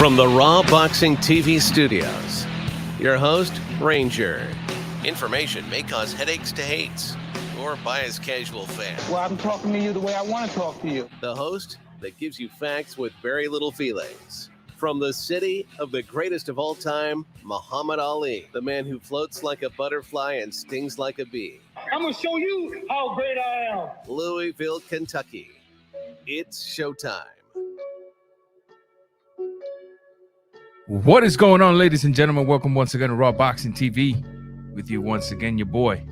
From the Raw Boxing TV studios, your host, Ranger. Information may cause headaches to hates or bias casual fans. Well, I'm talking to you the way I want to talk to you. The host that gives you facts with very little feelings. From the city of the greatest of all time, Muhammad Ali, the man who floats like a butterfly and stings like a bee. I'm going to show you how great I am. Louisville, Kentucky. It's showtime. What is going on, ladies and gentlemen? Welcome once again to Raw Boxing TV. With you once again, your boy.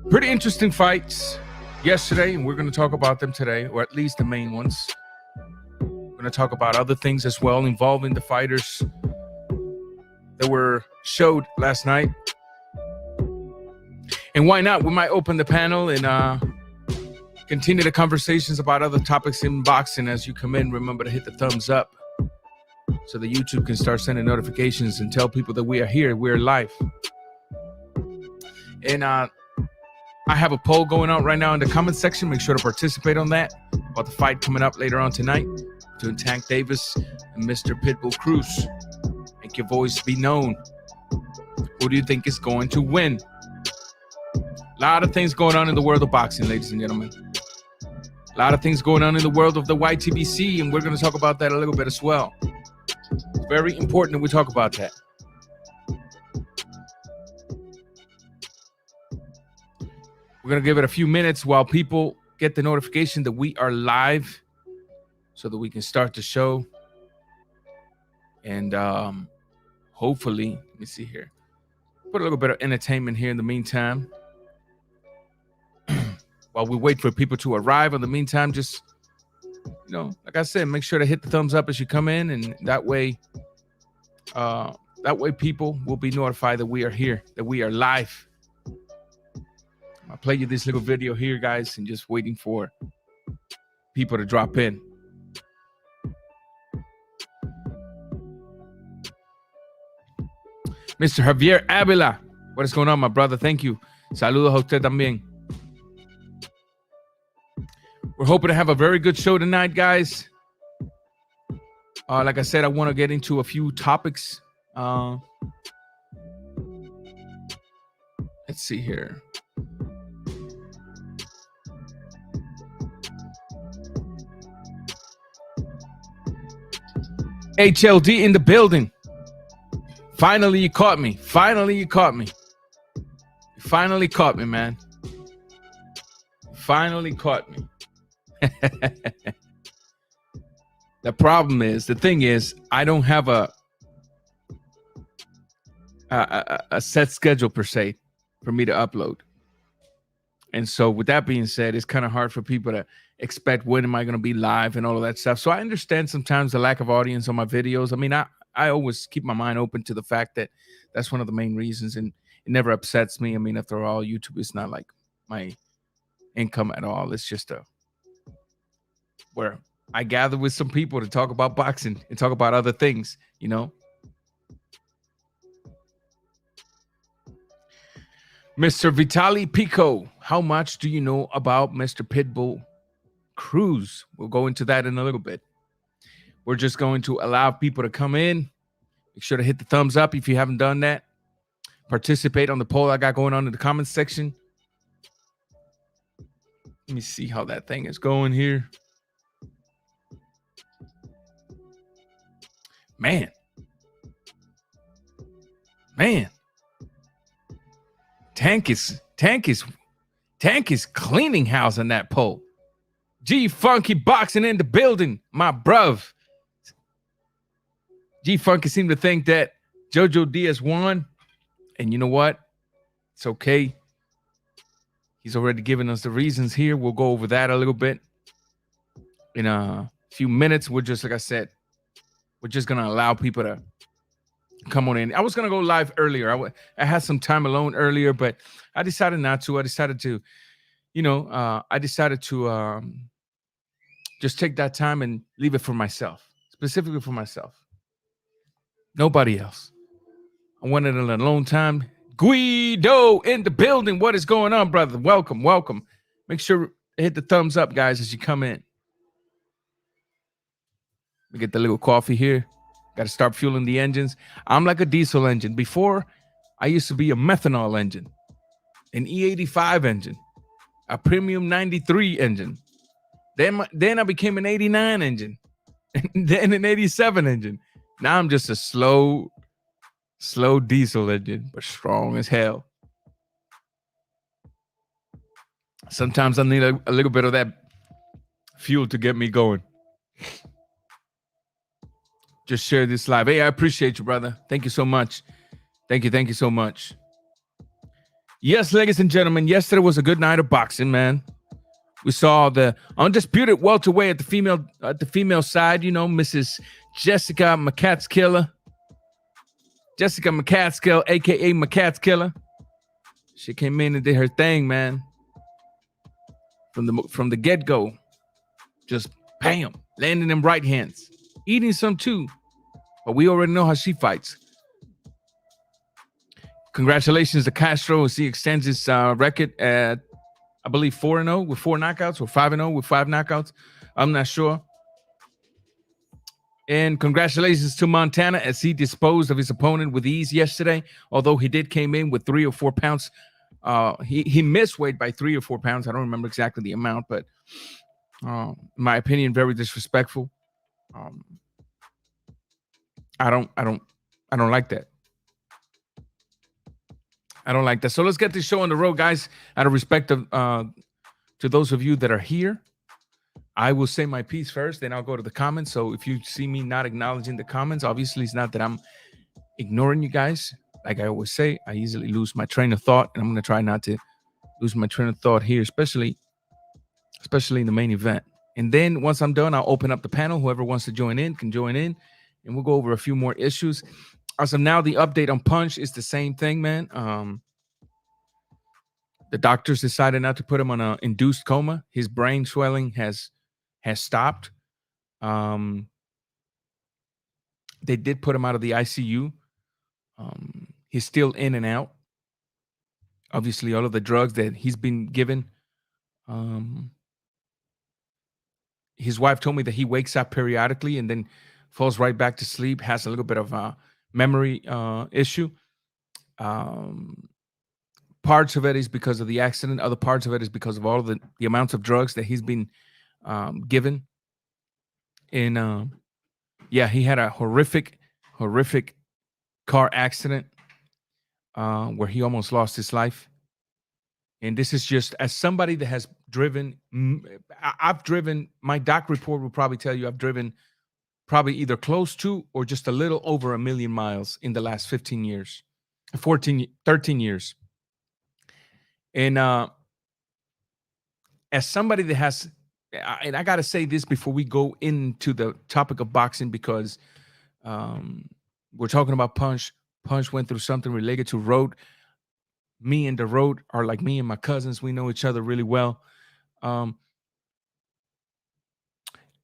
Pretty interesting fights yesterday, and we're going to talk about them today, or at least the main ones. We're going to talk about other things as well involving the fighters that were showed last night. And why not? We might open the panel and continue the conversations about other topics in boxing. As you come in, remember to hit the thumbs up so that YouTube can start sending notifications and tell people that we are here, we're live. And I have a poll going on right now in the comment section. Make sure to participate on that about the fight coming up later on tonight between Tank Davis and Mr. Pitbull Cruz. Make your voice be known. Who do you think is going to win? A lot of things going on in the world of boxing, ladies and gentlemen. A lot of things going on in the world of the YTBC, and we're going to talk about that a little bit as well. It's very important that we talk about that. We're going to give it a few minutes while people get the notification that we are live so that we can start the show. And hopefully, let me see here. Put a little bit of entertainment here in the meantime. While we wait for people to arrive, in the meantime, just, you know, like I said, make sure to hit the thumbs up as you come in, and that way people will be notified that we are here, that we are live. I'll play you this little video here, guys, and just waiting for people to drop in. Mr. Javier Avila, what is going on, my brother? Thank you. Saludos a usted también. We're hoping to have a very good show tonight, guys. Like I said, I want to get into a few topics. Let's see here. HLD in the building. Finally, you caught me. Finally, you caught me. You finally caught me, man. You finally caught me. The thing is, I don't have a set schedule per se for me to upload. And so with that being said, it's kind of hard for people to expect when am I going to be live and all of that stuff. So I understand sometimes the lack of audience on my videos. I mean, I always keep my mind open to the fact that that's one of the main reasons, and it never upsets me. I mean, after all, YouTube is not like my income at all. It's just where I gather with some people to talk about boxing and talk about other things, you know. Mr. Vitali Pico, how much do you know about Mr. Pitbull Cruz? We'll go into that in a little bit. We're just going to allow people to come in. Make sure to hit the thumbs up if you haven't done that. Participate on the poll I got going on in the comments section. Let me see how that thing is going here. Man. Tank is cleaning house on that pole. G Funky boxing in the building, my bruv. G Funky seemed to think that Jojo Diaz won, and you know what? It's okay. He's already given us the reasons here. We'll go over that a little bit in a few minutes. We're just, like I said, we're just gonna allow people to come on in. I was gonna go live earlier. I had some time alone earlier, but I decided not to. I decided to, just take that time and leave it for myself, specifically for myself. Nobody else. I wanted an alone time. Guido in the building. What is going on, brother? Welcome, welcome. Make sure to hit the thumbs up, guys, as you come in. We get the little coffee here. Got to start fueling the engines. I'm like a diesel engine. Before, I used to be a methanol engine, an E85 engine, a premium 93 engine. Then I became an 89 engine, and then an 87 engine. Now I'm just a slow diesel engine, but strong as hell. Sometimes I need a little bit of that fuel to get me going. Just share this live. Hey, I appreciate you, brother. Thank you so much. Thank you so much. Yes, ladies and gentlemen, yesterday was a good night of boxing, man. We saw the undisputed welterweight at the female side, you know, Mrs. Jessica McCatskill. Jessica McCatskill, aka McCatskiller. She came in and did her thing, man. From the get-go. Just bam, landing them right hands. Eating some too. But we already know how she fights. Congratulations to Castro as he extends his record at, I believe, 4-0 with 4 knockouts or 5-0 with 5 knockouts. I'm not sure. And congratulations to Montana as he disposed of his opponent with ease yesterday. Although he did came in with 3 or 4 pounds. He missed weight by 3 or 4 pounds. I don't remember exactly the amount, but in my opinion, very disrespectful. I don't like that. I don't like that. So let's get this show on the road, guys. Out of respect to those of you that are here, I will say my piece first, then I'll go to the comments. So if you see me not acknowledging the comments, obviously it's not that I'm ignoring you guys. Like I always say, I easily lose my train of thought, and I'm going to try not to lose my train of thought here, especially in the main event. And then once I'm done, I'll open up the panel. Whoever wants to join in can join in, and we'll go over a few more issues. As of now, the update on Punch is the same thing, man. The doctors decided not to put him on an induced coma. His brain swelling has stopped. They did put him out of the ICU. He's still in and out. Obviously, all of the drugs that he's been given. His wife told me that he wakes up periodically and then falls right back to sleep, has a little bit of a memory issue. Parts of it is because of the accident. Other parts of it is because of all of the amounts of drugs that he's been given. And he had a horrific car accident where he almost lost his life. And this is just, as somebody that has driven, I've driven, my doc report will probably tell you I've driven probably either close to or just a little over 1 million miles in the last 13 years. And as somebody that has, and I got to say this before we go into the topic of boxing, because we're talking about Punch. Punch went through something related to road. Me and the road are like me and my cousins. We know each other really well.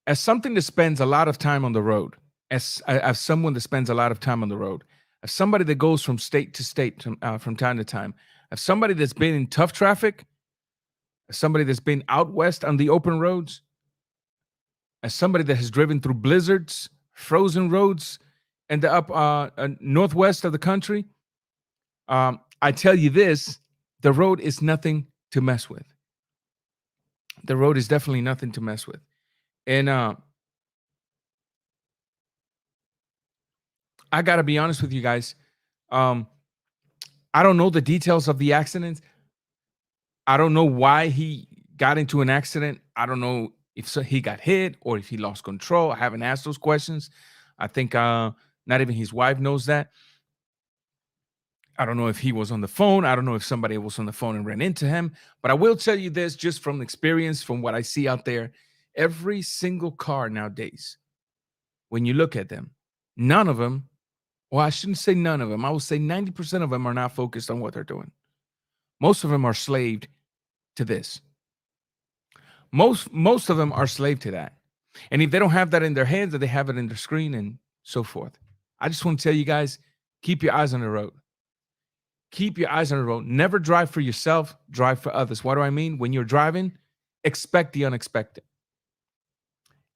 As something that spends a lot of time on the road, as someone that spends a lot of time on the road, as somebody that goes from state to state from time to time, as somebody that's been in tough traffic, as somebody that's been out west on the open roads, as somebody that has driven through blizzards, frozen roads, and the up northwest of the country, I tell you this, the road is nothing to mess with. The road is definitely nothing to mess with. And I got to be honest with you guys. I don't know the details of the accident. I don't know why he got into an accident. I don't know if he got hit or if he lost control. I haven't asked those questions. I think not even his wife knows that. I don't know if he was on the phone. I don't know if somebody was on the phone and ran into him. But I will tell you this, just from experience, from what I see out there, every single car nowadays, when you look at them, none of them, well, I shouldn't say none of them. I will say 90% of them are not focused on what they're doing. Most of them are slaved to this. Most of them are slave to that. And if they don't have that in their hands, they have it in their screen and so forth. I just want to tell you guys, keep your eyes on the road. Keep your eyes on the road. Never drive for yourself, drive for others. What do I mean? When you're driving, expect the unexpected.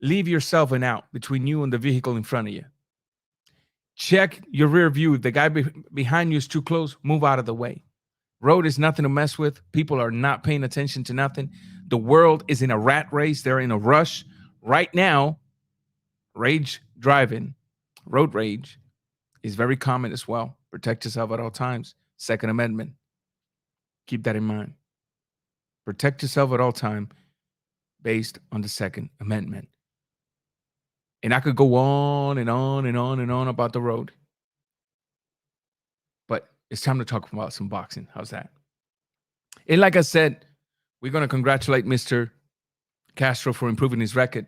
leave yourself an out between you and the vehicle in front of you. Check your rear view. If the guy behind you is too close, move out of the way. Road is nothing to mess with. People are not paying attention to nothing. The world is in a rat race. They're in a rush. Right now, rage driving, road rage, is very common as well. Protect yourself at all times. Second Amendment. Keep that in mind. Protect yourself at all time based on the Second Amendment. And I could go on and on and on and on about the road. But it's time to talk about some boxing. How's that? And like I said, we're going to congratulate Mr. Castro for improving his record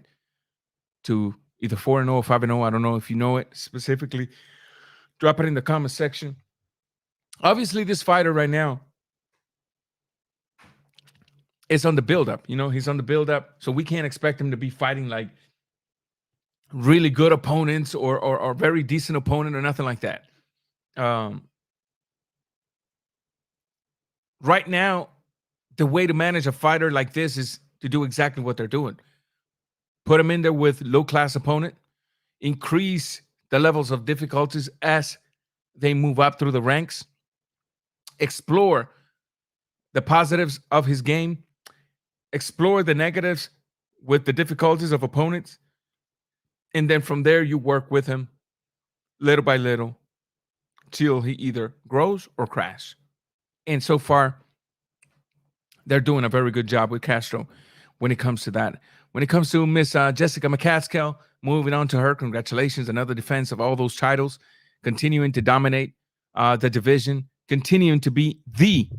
to either 4-0 or 5-0. I don't know if you know it specifically. Drop it in the comment section. Obviously, this fighter right now is on the build-up. You know, he's on the build-up, so we can't expect him to be fighting like really good opponents or very decent opponent or nothing like that. Right now, the way to manage a fighter like this is to do exactly what they're doing. Put them in there with low-class opponent, increase the levels of difficulties as they move up through the ranks, explore the positives of his game, explore the negatives with the difficulties of opponents, and then from there you work with him little by little till he either grows or crashes. And so far, they're doing a very good job with Castro when it comes to that. When it comes to Miss Jessica McCaskill, moving on to her, congratulations, another defense of all those titles, continuing to dominate the division, continuing to be the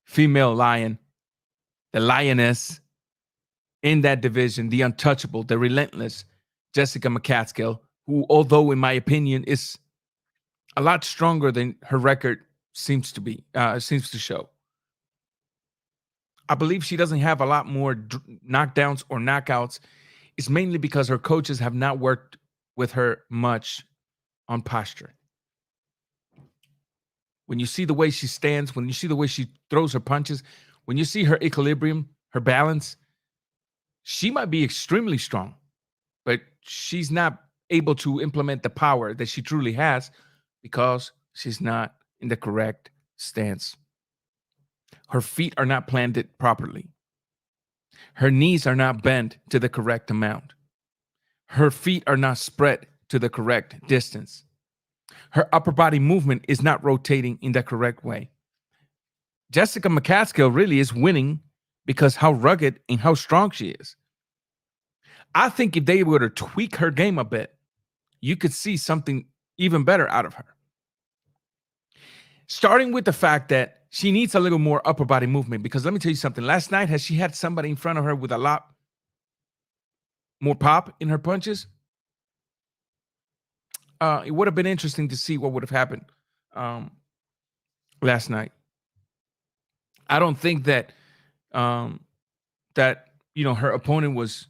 female lion, the lioness in that division, the untouchable, the relentless Jessica McCaskill, who, although in my opinion is a lot stronger than her record seems to show. I believe she doesn't have a lot more knockdowns or knockouts. It's mainly because her coaches have not worked with her much on posture. When you see the way she stands, when you see the way she throws her punches, when you see her equilibrium, her balance, she might be extremely strong, but she's not able to implement the power that she truly has because she's not in the correct stance. Her feet are not planted properly. Her knees are not bent to the correct amount. Her feet are not spread to the correct distance. Her upper body movement is not rotating in the correct way. Jessica McCaskill really is winning because how rugged and how strong she is. I think if they were to tweak her game a bit, you could see something even better out of her. Starting with the fact that she needs a little more upper body movement, because let me tell you something. Last night, has she had somebody in front of her with a lot more pop in her punches? It would have been interesting to see what would have happened last night. I don't think that her opponent was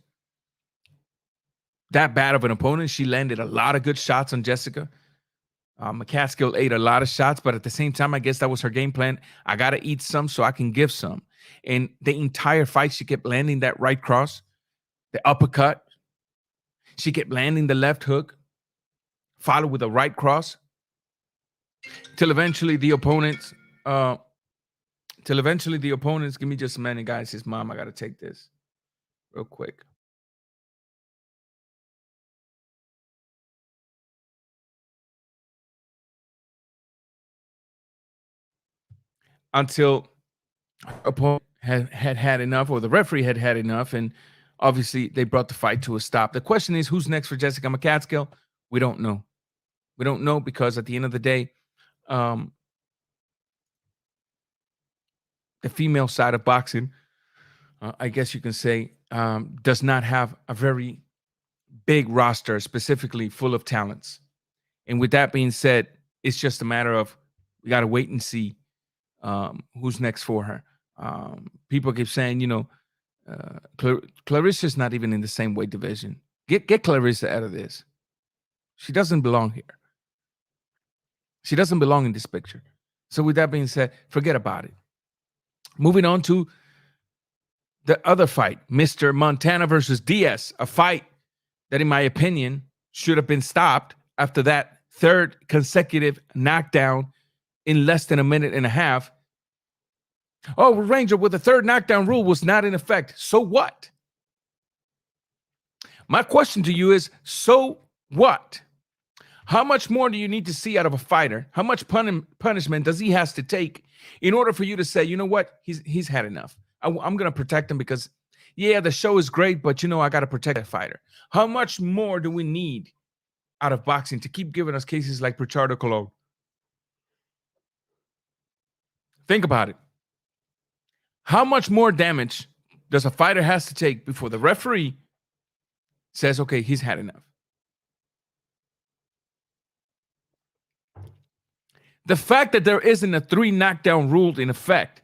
that bad of an opponent. She landed a lot of good shots on Jessica. McCaskill ate a lot of shots, but at the same time, I guess that was her game plan. I got to eat some so I can give some. And the entire fight, she kept landing that right cross, the uppercut. She kept landing the left hook, followed with a right cross, till eventually the opponents, give me just a minute, guys. His mom, I got to take this real quick. Until opponent had enough, or the referee had enough, and obviously they brought the fight to a stop. The question is, who's next for Jessica McCaskill? We don't know. We don't know because at the end of the day, the female side of boxing, I guess you can say, does not have a very big roster, specifically full of talents. And with that being said, it's just a matter of we got to wait and see who's next for her. People keep saying, Clarissa's not even in the same weight division. Get Clarissa out of this. She doesn't belong here. She doesn't belong in this picture. So with that being said, forget about it. Moving on to the other fight, Mr. Montana versus Diaz, a fight that, in my opinion, should have been stopped after that third consecutive knockdown in less than a minute and a half. Oh, Ranger, with the third knockdown rule was not in effect. So what? My question to you is, so what? How much more do you need to see out of a fighter? How much punishment does he has to take in order for you to say, you know what, he's had enough? I'm going to protect him because, yeah, the show is great, but, I got to protect that fighter. How much more do we need out of boxing to keep giving us cases like Pichardo Colon? Think about it. How much more damage does a fighter has to take before the referee says, okay, he's had enough? The fact that there isn't a 3 knockdown rule in effect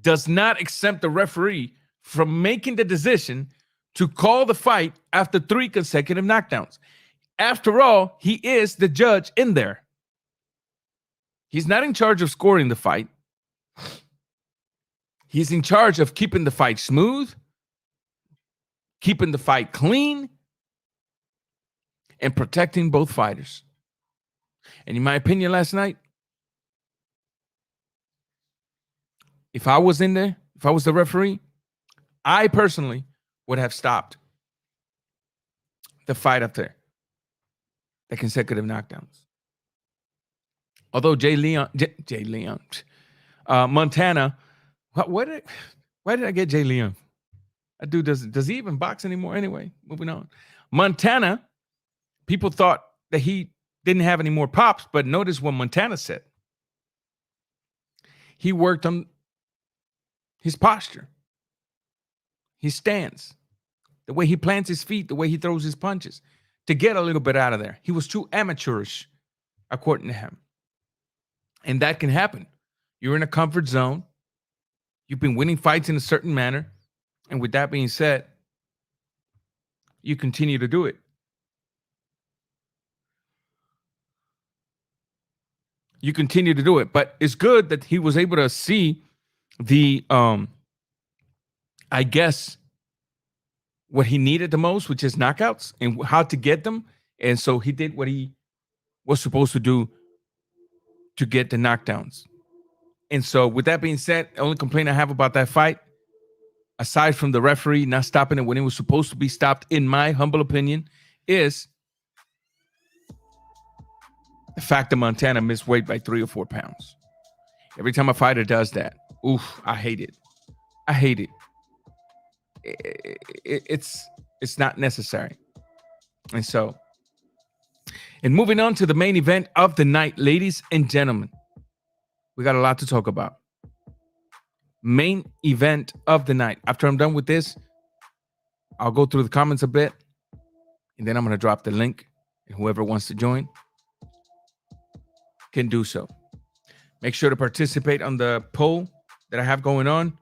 does not exempt the referee from making the decision to call the fight after 3 consecutive knockdowns. After all, he is the judge in there. He's not in charge of scoring the fight. He's in charge of keeping the fight smooth, keeping the fight clean, and protecting both fighters. And in my opinion last night, if I was in there, if I was the referee, I personally would have stopped the fight up there, the consecutive knockdowns. Although Montana, why did I get Jay Leon? That dude does he even box anymore? Anyway, moving on. Montana, people thought that he didn't have any more pops, but notice what Montana said. He worked on his posture, his stance, the way he plants his feet, the way he throws his punches to get a little bit out of there. He was too amateurish, according to him. And that can happen. You're in a comfort zone. You've been winning fights in a certain manner. And with that being said, you continue to do it. You continue to do it. But it's good that he was able to see the, I guess, what he needed the most, which is knockouts and how to get them. And so he did what he was supposed to do to get the knockdowns. And so with that being said, the only complaint I have about that fight, aside from the referee not stopping it when it was supposed to be stopped, in my humble opinion, is the fact that Montana missed weight by 3 or 4 pounds. Every time a fighter does that, oof, I hate it. I hate it. It's not necessary. And so, and moving on to the main event of the night, ladies and gentlemen, we got a lot to talk about. Main event of the night. After I'm done with this, I'll go through the comments a bit, and then I'm going to drop the link, and whoever wants to join can do so. Make sure to participate on the poll that I have going on.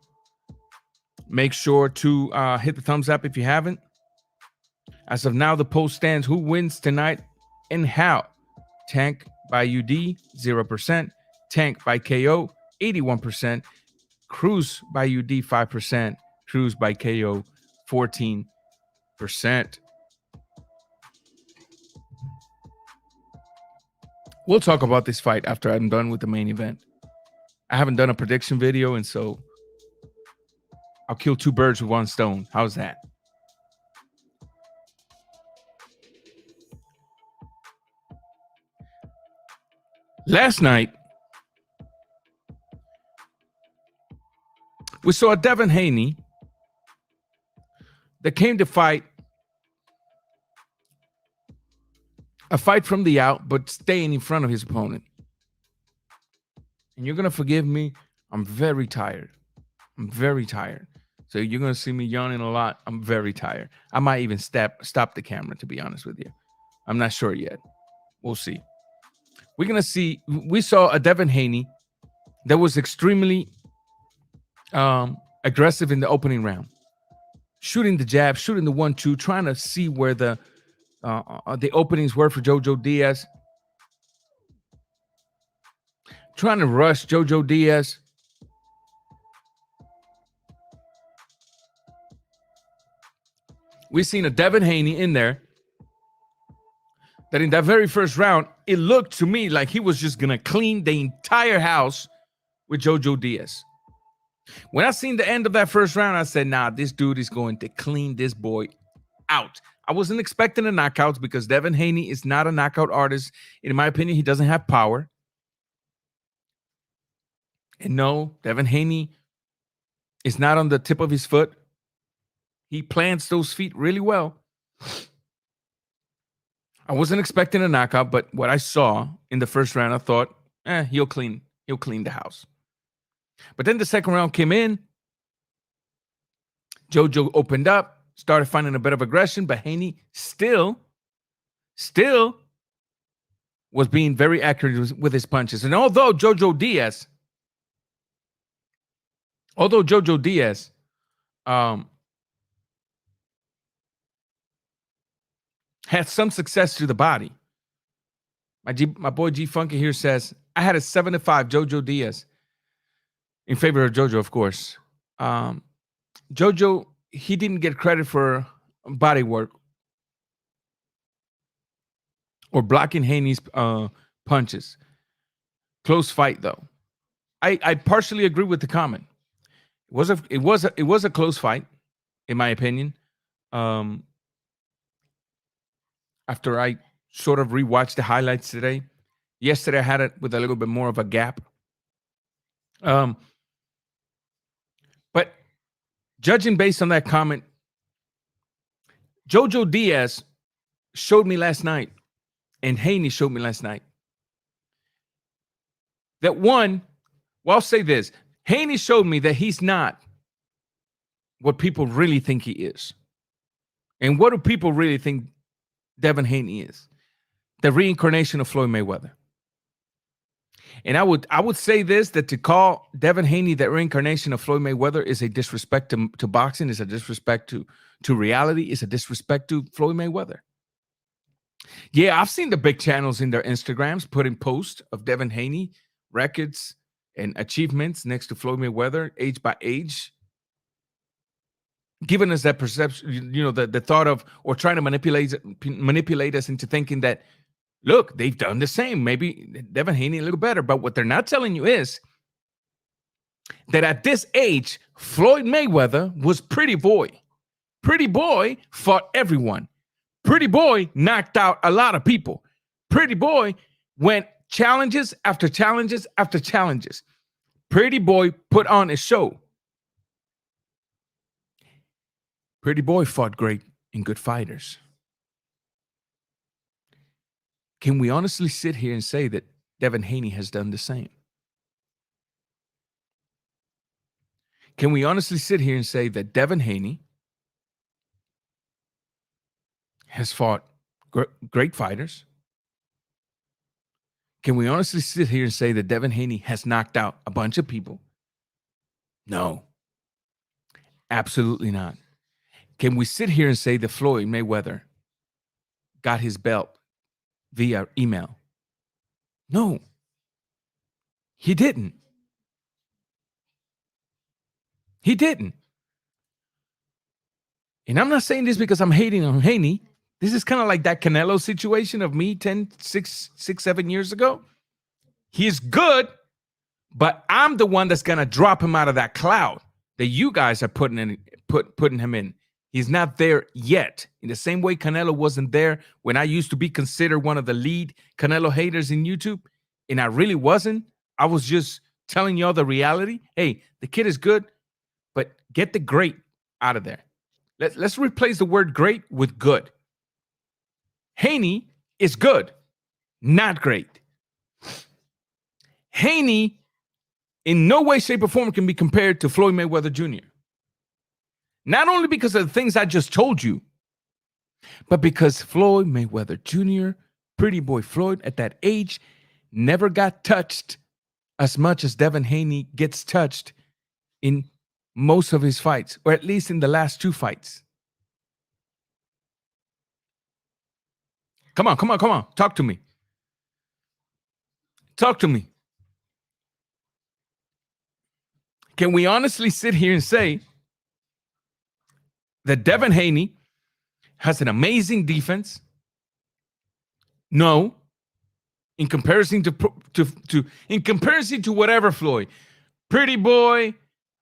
Make sure to hit the thumbs up if you haven't. As of now, the poll stands: who wins tonight and how? Tank by UD, 0%. Tank by KO, 81%. Cruz by UD, 5%. Cruz by KO, 14%. We'll talk about this fight after I'm done with the main event. I haven't done a prediction video, and so I'll kill 2 birds with 1 stone. How's that? Last night, we saw a Devin Haney that came to fight a fight from the out, but staying in front of his opponent. And you're going to forgive me. I'm very tired. I'm very tired. So you're going to see me yawning a lot. I'm very tired. I might even stop the camera, to be honest with you. I'm not sure yet. We'll see. We're going to see. We saw a Devin Haney that was extremely aggressive in the opening round. Shooting the jab, shooting the 1-2, trying to see where the openings were for Jojo Diaz. Trying to rush Jojo Diaz. we seen a Devin Haney in there that in that very first round, it looked to me like he was just going to clean the entire house with Jojo Diaz. When I seen the end of that first round, I said, nah, this dude is going to clean this boy out. I wasn't expecting the knockouts because Devin Haney is not a knockout artist. In my opinion, he doesn't have power. And no, Devin Haney is not on the tip of his foot. He plants those feet really well. I wasn't expecting a knockout, but what I saw in the first round, I thought, he'll clean the house. But then the second round came in. Jojo opened up, started finding a bit of aggression, but Haney still was being very accurate with his punches. And although Jojo Diaz had some success to the body. My boy G Funky here says, I had a 7-5 Jojo Diaz in favor of Jojo, of course. Jojo, he didn't get credit for body work or blocking Haney's punches. Close fight, though. I partially agree with the comment. It was a close fight, in my opinion. After I sort of rewatched the highlights today. Yesterday I had it with a little bit more of a gap. But judging based on that comment, Jojo Diaz showed me last night, and Haney showed me last night, that one, well, I'll say this. Haney showed me that he's not what people really think he is. And what do people really think Devin Haney is? The reincarnation of Floyd Mayweather. And I would say this, that to call Devin Haney the reincarnation of Floyd Mayweather is a disrespect to boxing, is a disrespect to reality, is a disrespect to Floyd Mayweather. Yeah, I've seen the big channels in their Instagrams putting posts of Devin Haney records and achievements next to Floyd Mayweather, age by age, giving us that perception, the thought of, or trying to manipulate us into thinking that, look, they've done the same. Maybe Devin Haney a little better. But what they're not telling you is that at this age, Floyd Mayweather was Pretty Boy. Pretty Boy fought everyone. Pretty Boy knocked out a lot of people. Pretty Boy went challenges after challenges after challenges. Pretty Boy put on a show. Pretty Boy fought great and good fighters. Can we honestly sit here and say that Devin Haney has done the same? Can we honestly sit here and say that Devin Haney has fought great fighters? Can we honestly sit here and say that Devin Haney has knocked out a bunch of people? No, absolutely not. Can we sit here and say that Floyd Mayweather got his belt via email? No, he didn't. He didn't. And I'm not saying this because I'm hating on Haney. This is kind of like that Canelo situation of me 7 years ago. He's good, but I'm the one that's going to drop him out of that cloud that you guys are putting him in. He's not there yet. In the same way Canelo wasn't there when I used to be considered one of the lead Canelo haters in YouTube, and I really wasn't. I was just telling y'all the reality. Hey, the kid is good, but get the great out of there. Let's replace the word great with good. Haney is good, not great. Haney in no way, shape, or form can be compared to Floyd Mayweather Jr. Not only because of the things I just told you, but because Floyd Mayweather Jr., Pretty Boy Floyd, at that age, never got touched as much as Devin Haney gets touched in most of his fights, or at least in the last two fights. Come on. Talk to me. Can we honestly sit here and say that Devin Haney has an amazing defense? No. In comparison to whatever Floyd, Pretty Boy,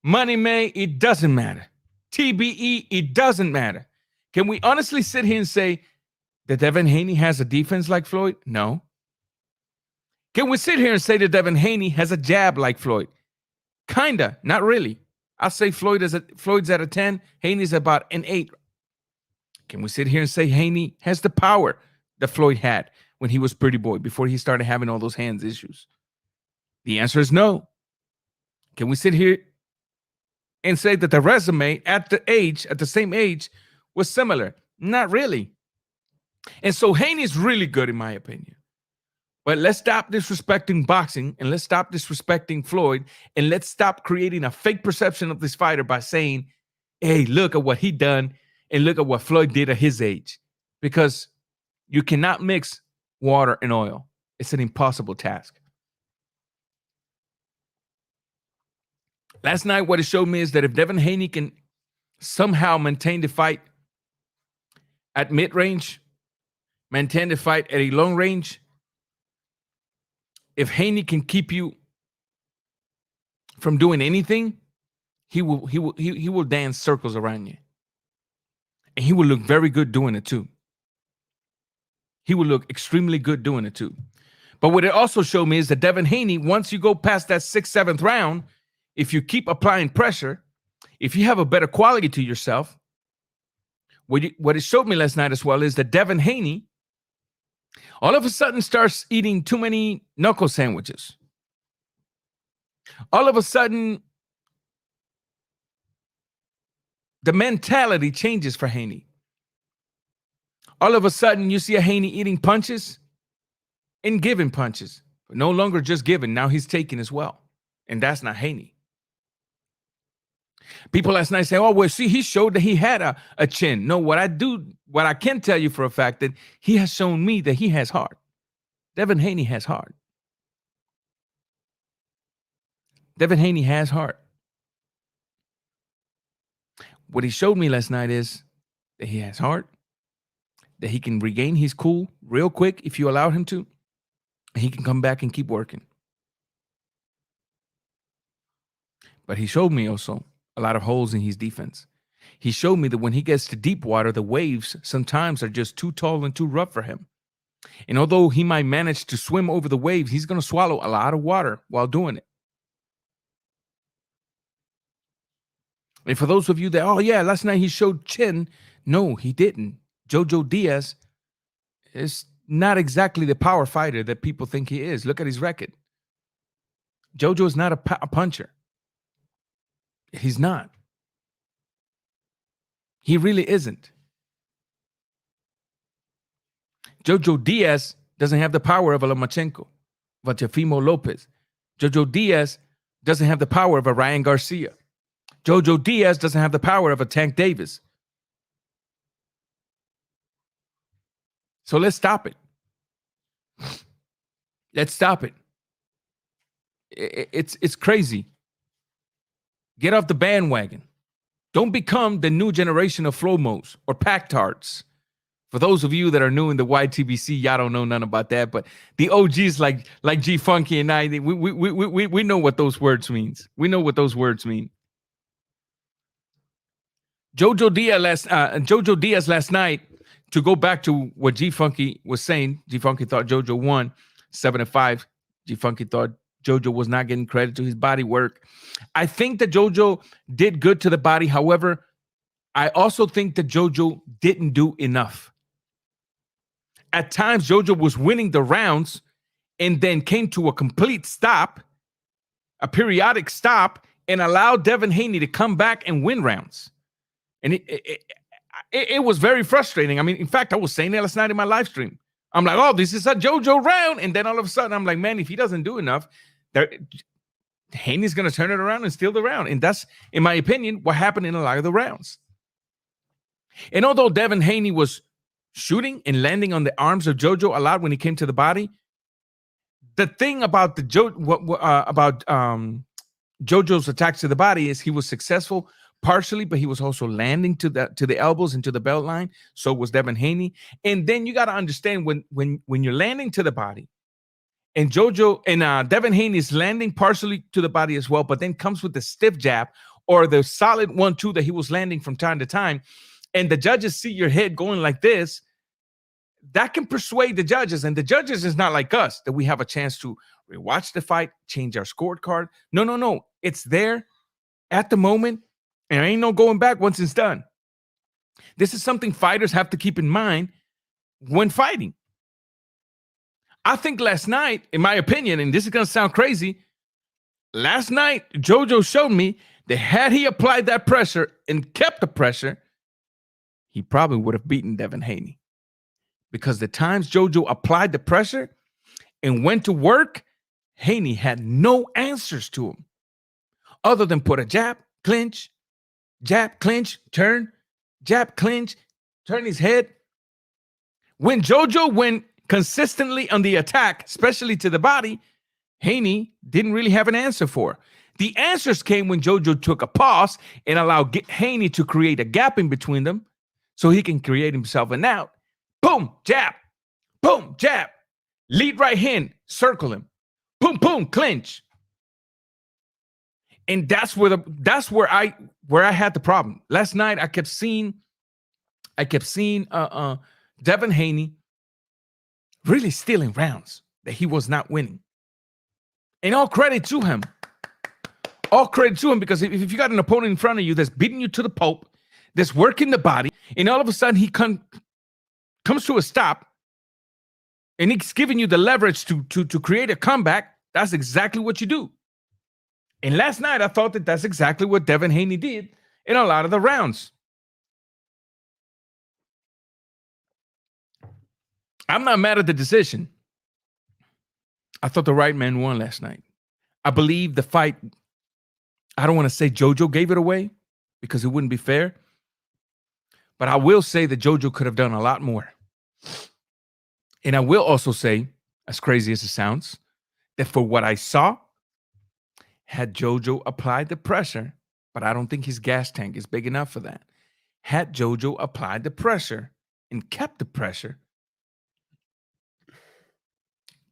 Money May, it doesn't matter. TBE, it doesn't matter. Can we honestly sit here and say that Devin Haney has a defense like Floyd? No. Can we sit here and say that Devin Haney has a jab like Floyd? Kinda, not really. I'll say Floyd's at a 10, Haney's about an 8. Can we sit here and say Haney has the power that Floyd had when he was Pretty Boy before he started having all those hands issues? The answer is no. Can we sit here and say that the resume at the same age was similar? Not really. And so Haney's really good in my opinion. But let's stop disrespecting boxing and let's stop disrespecting Floyd and let's stop creating a fake perception of this fighter by saying, hey, look at what he done and look at what Floyd did at his age. Because you cannot mix water and oil. It's an impossible task. Last night, what it showed me is that if Devin Haney can somehow maintain the fight at mid-range, maintain the fight at a long range, if Haney can keep you from doing anything, he will dance circles around you. And he will look very good doing it too. He will look extremely good doing it too. But what it also showed me is that Devin Haney, once you go past that 6th, 7th round, if you keep applying pressure, if you have a better quality to yourself, what it showed me last night as well is that Devin Haney all of a sudden starts eating too many knuckle sandwiches. All of a sudden, the mentality changes for Haney. All of a sudden, you see a Haney eating punches and giving punches, but no longer just giving. Now he's taking as well. And that's not Haney. People last night say, oh, well, see, he showed that he had a chin. No, what I can tell you for a fact that he has shown me that he has heart. Devin Haney has heart. Devin Haney has heart. What he showed me last night is that he has heart, that he can regain his cool real quick if you allow him to. He can come back and keep working. But he showed me also a lot of holes in his defense. He showed me that when he gets to deep water, the waves sometimes are just too tall and too rough for him. And although he might manage to swim over the waves, he's going to swallow a lot of water while doing it. And for those of you that, oh yeah, last night he showed chin. No, he didn't. Jojo Diaz is not exactly the power fighter that people think he is. Look at his record. Jojo is not a puncher. He's not. He really isn't. Jojo Diaz doesn't have the power of a Lomachenko, of a Teofimo Lopez. Jojo Diaz doesn't have the power of a Ryan Garcia. Jojo Diaz doesn't have the power of a Tank Davis. So let's stop it. Let's stop it. It's crazy. Get off the bandwagon. Don't become the new generation of Flomos or Pactards. For those of you that are new in the YTBC, y'all don't know nothing about that. But the OGs like G Funky and I, we know what those words means. We know what those words mean. Jojo Diaz last night, to go back to what G Funky was saying, G Funky thought Jojo won 7-5. G Funky thought Jojo was not getting credit to his body work. I think that Jojo did good to the body. However, I also think that Jojo didn't do enough. At times, Jojo was winning the rounds and then came to a complete stop, a periodic stop, and allowed Devin Haney to come back and win rounds. And it was very frustrating. I mean, in fact, I was saying that last night in my live stream. I'm like, oh, this is a Jojo round. And then all of a sudden, I'm like, man, if he doesn't do enough, Haney's going to turn it around and steal the round. And that's, in my opinion, what happened in a lot of the rounds. And although Devin Haney was shooting and landing on the arms of Jojo a lot when he came to the body, the thing about Jojo's attacks to the body is he was successful partially, but he was also landing to the elbows and to the belt line. So was Devin Haney. And then you got to understand when you're landing to the body, and Devin Haney is landing partially to the body as well, but then comes with the stiff jab or the solid 1-2 that he was landing from time to time, and the judges see your head going like this, that can persuade the judges. And the judges is not like us, that we have a chance to rewatch the fight, change our scorecard. No. It's there at the moment, and there ain't no going back once it's done. This is something fighters have to keep in mind when fighting. I think last night, in my opinion, and this is going to sound crazy, last night, Jojo showed me that had he applied that pressure and kept the pressure, he probably would have beaten Devin Haney. Because the times Jojo applied the pressure and went to work, Haney had no answers to him other than put a jab, clinch, turn, jab, clinch, turn his head. When Jojo went consistently on the attack, especially to the body, Haney didn't really have an answer for. The answers came when Jojo took a pause and allowed Haney to create a gap in between them so he can create himself an out. Boom, jab, lead right hand, circle him, boom, boom, clinch. And that's where I had the problem. Last night I kept seeing Devin Haney really stealing rounds that he was not winning. And all credit to him. Because if you got an opponent in front of you that's beating you to the pulp, that's working the body, and all of a sudden he comes to a stop, and he's giving you the leverage to create a comeback, that's exactly what you do. And last night, I thought that's exactly what Devin Haney did in a lot of the rounds. I'm not mad at the decision. I thought the right man won last night. I believe the fight, I don't want to say Jojo gave it away because it wouldn't be fair, but I will say that Jojo could have done a lot more. And I will also say, as crazy as it sounds, that for what I saw, had Jojo applied the pressure, but I don't think his gas tank is big enough for that. Had Jojo applied the pressure and kept the pressure,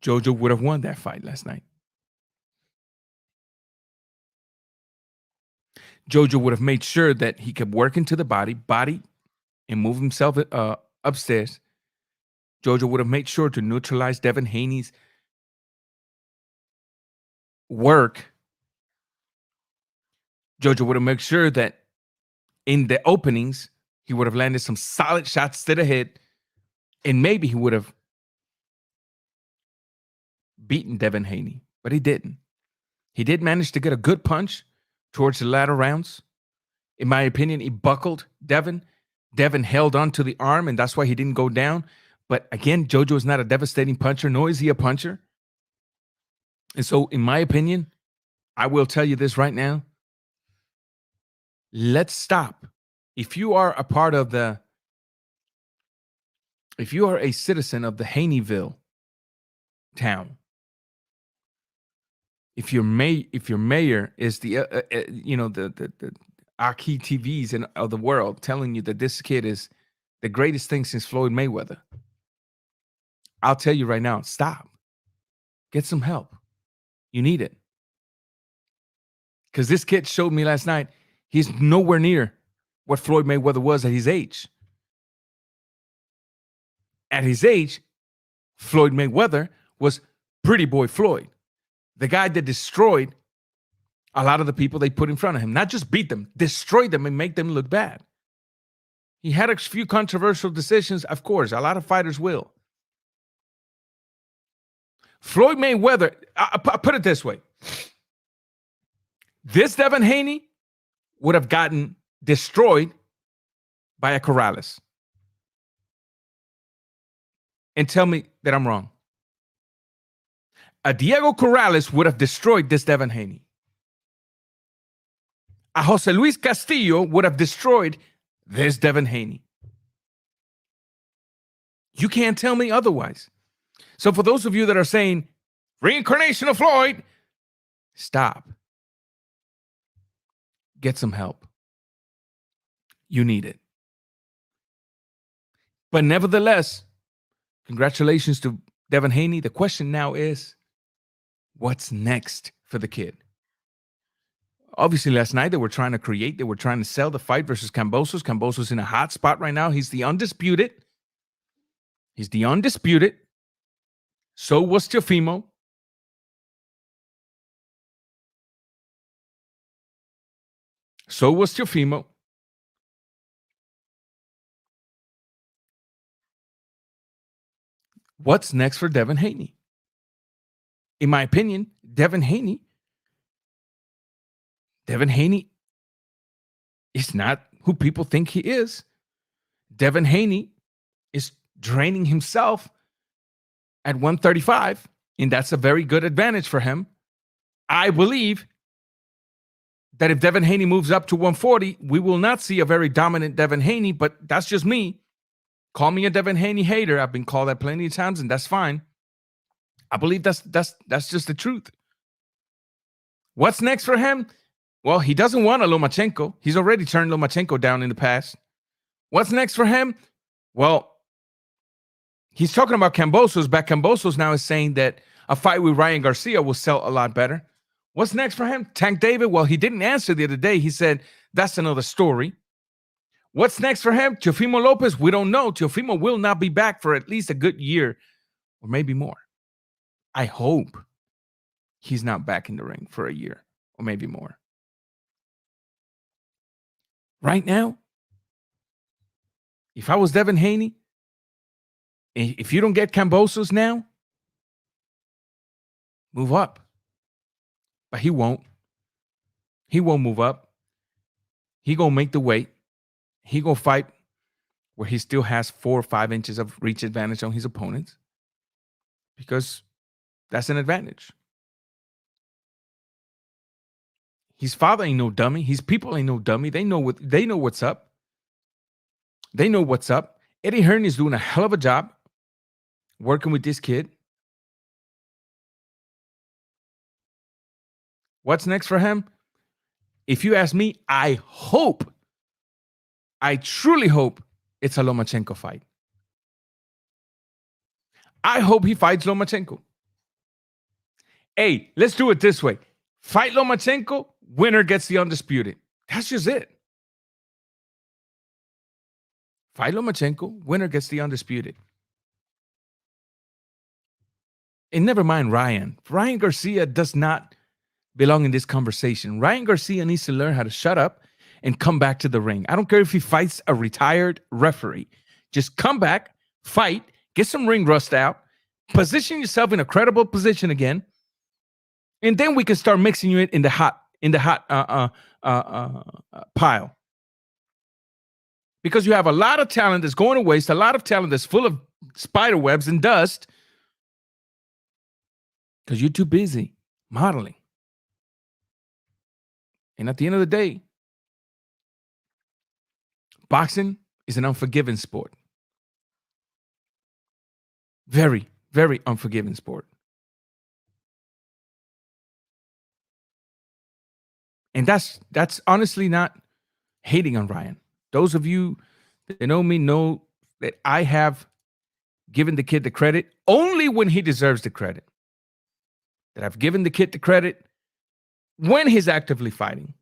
Jojo would have won that fight last night. Jojo would have made sure that he kept working to the body, and move himself upstairs. Jojo would have made sure to neutralize Devin Haney's work. Jojo would have made sure that in the openings, he would have landed some solid shots to the head, and maybe he would have beaten Devin Haney, but he didn't. He did manage to get a good punch towards the latter rounds. In my opinion, he buckled Devin. Devin held on to the arm, and that's why he didn't go down. But again, Jojo is not a devastating puncher, nor is he a puncher. And so, in my opinion, I will tell you this right now. Let's stop. If you are a citizen of the Haneyville town, if your mayor is the Aki TVs of the world telling you that this kid is the greatest thing since Floyd Mayweather, I'll tell you right now, stop. Get some help. You need it. Because this kid showed me last night, he's nowhere near what Floyd Mayweather was at his age. At his age, Floyd Mayweather was Pretty Boy Floyd, the guy that destroyed a lot of the people they put in front of him. Not just beat them, destroy them and make them look bad. He had a few controversial decisions. Of course, a lot of fighters will. Floyd Mayweather, I put it this way. This Devin Haney would have gotten destroyed by a Corrales. And tell me that I'm wrong. A Diego Corrales would have destroyed this Devin Haney. A Jose Luis Castillo would have destroyed this Devin Haney. You can't tell me otherwise. So for those of you that are saying, reincarnation of Floyd, stop. Get some help. you need it. But nevertheless, congratulations to Devin Haney. The question now is, what's next for the kid? Obviously, last night they were trying to create, they were trying to sell the fight versus Kambosos. Kambosos in a hot spot right now. He's the undisputed. So was Teofimo. What's next for Devin Haney? In my opinion, Devin Haney is not who people think he is. Devin Haney is draining himself at 135, and that's a very good advantage for him. I believe that if Devin Haney moves up to 140, we will not see a very dominant Devin Haney, but that's just me. Call me a Devin Haney hater. I've been called that plenty of times, and that's fine. I believe that's just the truth. What's next for him? Well, he doesn't want a Lomachenko. He's already turned Lomachenko down in the past. What's next for him? Well, he's talking about Kambosos, but Kambosos now is saying that a fight with Ryan Garcia will sell a lot better. What's next for him? Tank David? Well, he didn't answer the other day. He said, that's another story. What's next for him? Teofimo Lopez? We don't know. Teofimo will not be back for at least a good year or maybe more. I hope he's not back in the ring for a year or maybe more. Right now, if I was Devin Haney, if you don't get Kambosos now, move up. But he won't. He won't move up. He gonna make the weight. He gonna fight where he still has 4 or 5 inches of reach advantage on his opponents, because that's an advantage. His father ain't no dummy. His people ain't no dummy. They know what's up. They know what's up. Eddie Hearn is doing a hell of a job working with this kid. What's next for him? If you ask me, I truly hope it's a Lomachenko fight. I hope he fights Lomachenko. Hey, let's do it this way. Fight Lomachenko, winner gets the undisputed. That's just it. Fight Lomachenko, winner gets the undisputed. And never mind Ryan. Ryan Garcia does not belong in this conversation. Ryan Garcia needs to learn how to shut up and come back to the ring. I don't care if he fights a retired referee. Just come back, fight, get some ring rust out, position yourself in a credible position again, and then we can start mixing you in the hot pile. Because you have a lot of talent that's going to waste, a lot of talent that's full of spider webs and dust, because you're too busy modeling. And at the end of the day, boxing is an unforgiving sport. Very, very unforgiving sport. And that's honestly not hating on Ryan. Those of you that know me know that I have given the kid the credit only when he deserves the credit. That I've given the kid the credit when he's actively fighting.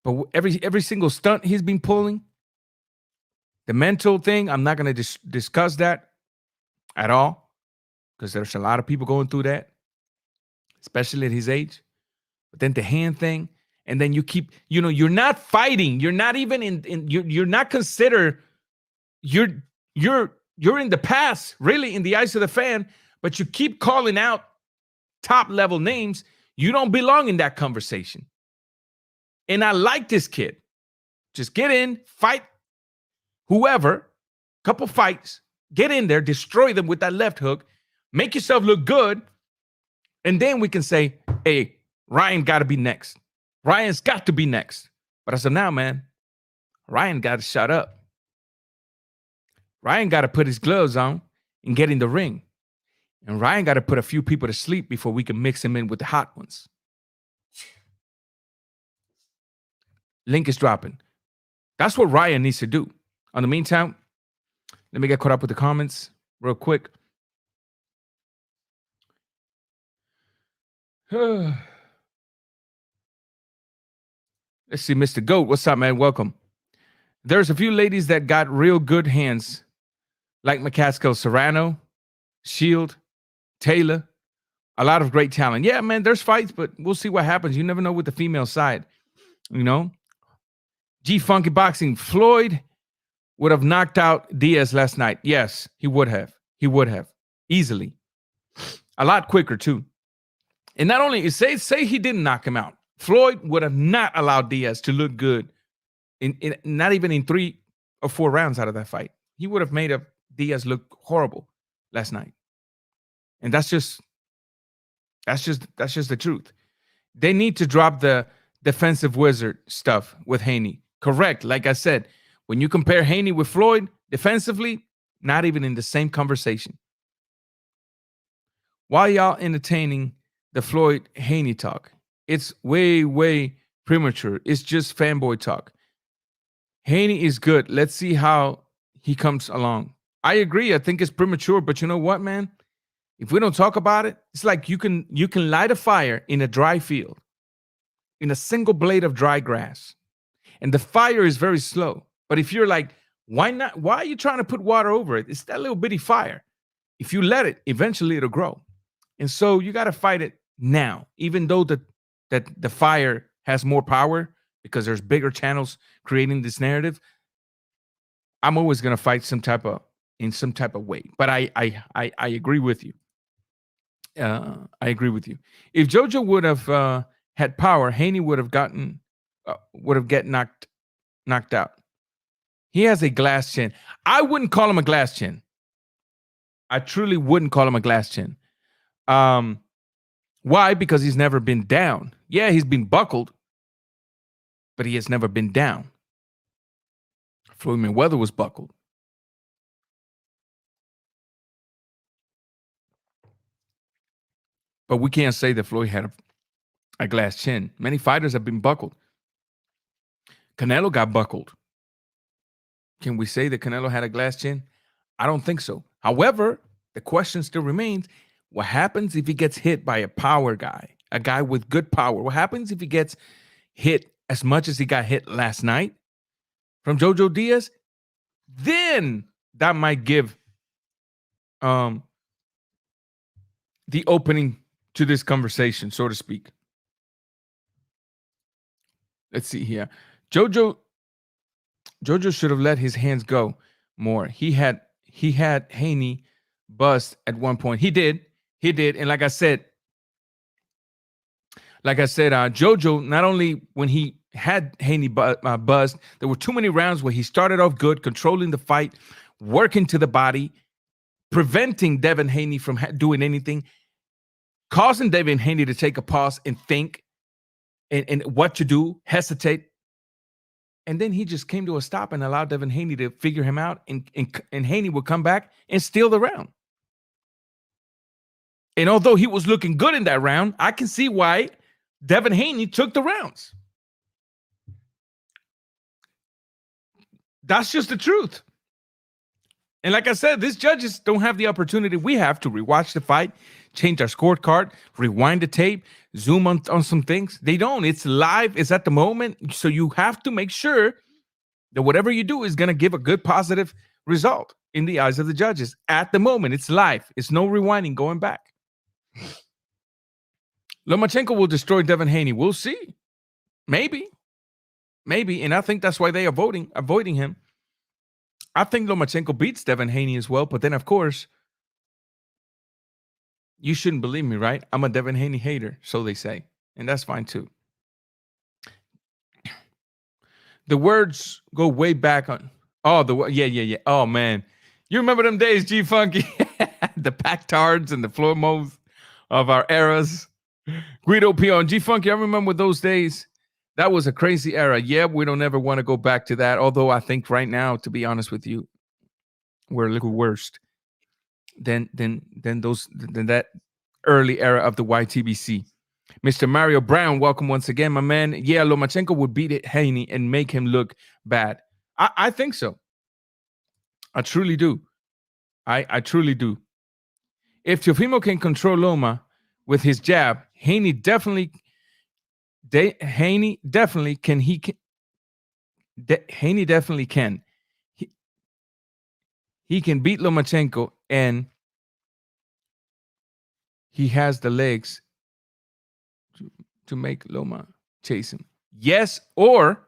But every single stunt he's been pulling, the mental thing, I'm not going to discuss that at all, because there's a lot of people going through that, especially at his age. But then the hand thing, and then you keep, you're not fighting. You're not even you're not considered, you're in the past, really, in the eyes of the fan, but you keep calling out top level names. You don't belong in that conversation. And I like this kid. Just get in, fight whoever, couple fights, get in there, destroy them with that left hook, make yourself look good, and then we can say, hey, Ryan got to be next. Ryan's got to be next. But as of now, man, Ryan got to shut up. Ryan got to put his gloves on and get in the ring. And Ryan got to put a few people to sleep before we can mix him in with the hot ones. Link is dropping. That's what Ryan needs to do. In the meantime, let me get caught up with the comments real quick. Let's see, Mr. Goat. What's up, man? Welcome. There's a few ladies that got real good hands, like McCaskill, Serrano, Shield, Taylor. A lot of great talent. Yeah, man, there's fights, but we'll see what happens. You never know with the female side. You know? G Funky Boxing. Floyd would have knocked out Diaz last night. Yes, he would have. He would have. Easily. A lot quicker, too. And not only, say he didn't knock him out. Floyd would have not allowed Diaz to look good. In not even in 3 or 4 rounds out of that fight. He would have made Diaz look horrible last night. And that's just the truth. They need to drop the defensive wizard stuff with Haney. Correct. Like I said, when you compare Haney with Floyd defensively, not even in the same conversation. Why y'all entertaining the Floyd Haney talk? It's way, way premature. It's just fanboy talk. Haney is good. Let's see how he comes along. I agree. I think it's premature, but you know what, man? If we don't talk about it, it's like you can light a fire in a dry field, in a single blade of dry grass, and the fire is very slow. But if you're like, why not? Why are you trying to put water over it? It's that little bitty fire. If you let it, eventually it'll grow. And so you got to fight it now, even though that the fire has more power because there's bigger channels creating this narrative. I'm always going to fight in some type of way. But I agree with you. I agree with you. If JoJo would have had power, Haney would have get knocked out. He has a glass chin. I wouldn't call him a glass chin. I truly wouldn't call him a glass chin. Why? Because he's never been down. Yeah, he's been buckled, but he has never been down. Floyd Mayweather was buckled. But we can't say that Floyd had a glass chin. Many fighters have been buckled. Canelo got buckled. Can we say that Canelo had a glass chin? I don't think so. However, the question still remains, what happens if he gets hit by a power guy, a guy with good power? What happens if he gets hit as much as he got hit last night from Jojo Diaz? Then that might give the opening to this conversation, so to speak. Let's see here. Jojo should have let his hands go more. He had Haney bust at one point. He did. And like I said, Jojo, not only when he had Haney buzzed, there were too many rounds where he started off good, controlling the fight, working to the body, preventing Devin Haney from doing anything, causing Devin Haney to take a pause and think and what to do, hesitate. And then he just came to a stop and allowed Devin Haney to figure him out, and Haney would come back and steal the round. And although he was looking good in that round, I can see why Devin Haney took the rounds. That's just the truth. And like I said, these judges don't have the opportunity we have to rewatch the fight, change our scorecard, rewind the tape, zoom on some things. They don't. It's live. It's at the moment. So you have to make sure that whatever you do is going to give a good, positive result in the eyes of the judges. At the moment, it's live. It's no rewinding, going back. Lomachenko will destroy Devin Haney. We'll see. Maybe. And I think that's why they are avoiding him. I think Lomachenko beats Devin Haney as well. But then, of course, you shouldn't believe me, right? I'm a Devin Haney hater, so they say. And that's fine, too. The words go way back on. Oh, yeah. Oh, man. You remember them days, G-Funky? The Pactards and the Flormos of our eras. Guido Pion, G-Funky, I remember those days. That was a crazy era. Yeah, we don't ever want to go back to that. Although I think right now, to be honest with you, we're a little worse than that early era of the YTBC. Mr. Mario Brown, welcome once again, my man. Yeah, Lomachenko would beat Haney and make him look bad. I think so. I truly do. I truly do. If Teofimo can control Loma with his jab, Haney definitely can. Haney definitely can. He can beat Lomachenko, and he has the legs to make Loma chase him. Yes, or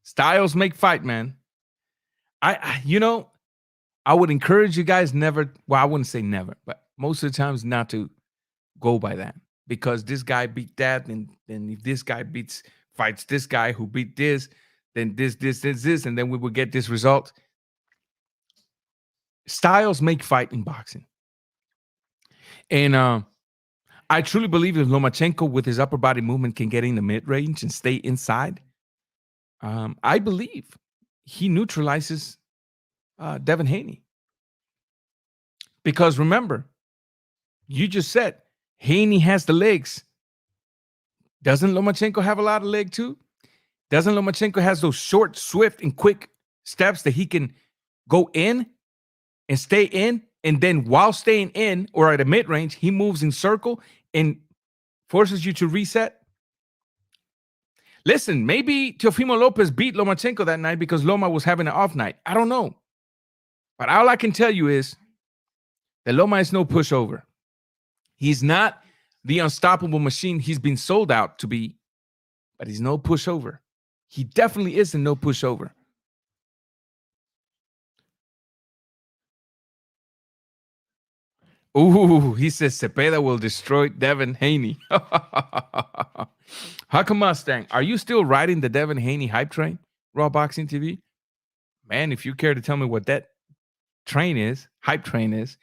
styles make fight, man. I would encourage you guys never. Well, I wouldn't say never, but most of the times not to go by that, because this guy beat that, and then if this guy fights this guy who beat this, then this, and then we will get this result. Styles make fight in boxing, and I truly believe if Lomachenko with his upper body movement can get in the mid range and stay inside, I believe he neutralizes Devin Haney. Because remember, you just said Haney has the legs. Doesn't Lomachenko have a lot of leg too? Doesn't Lomachenko has those short, swift, and quick steps that he can go in and stay in, and then while staying in or at a mid range, he moves in circle and forces you to reset? Listen, maybe Teofimo Lopez beat Lomachenko that night because Loma was having an off night. I don't know. But all I can tell you is that Loma is no pushover. He's not the unstoppable machine he's been sold out to be, but he's no pushover. He definitely isn't no pushover. Ooh, he says Cepeda will destroy Devin Haney. Hucka Mustang, are you still riding the Devin Haney hype train? Raw Boxing TV? Man, if you care to tell me what that hype train is,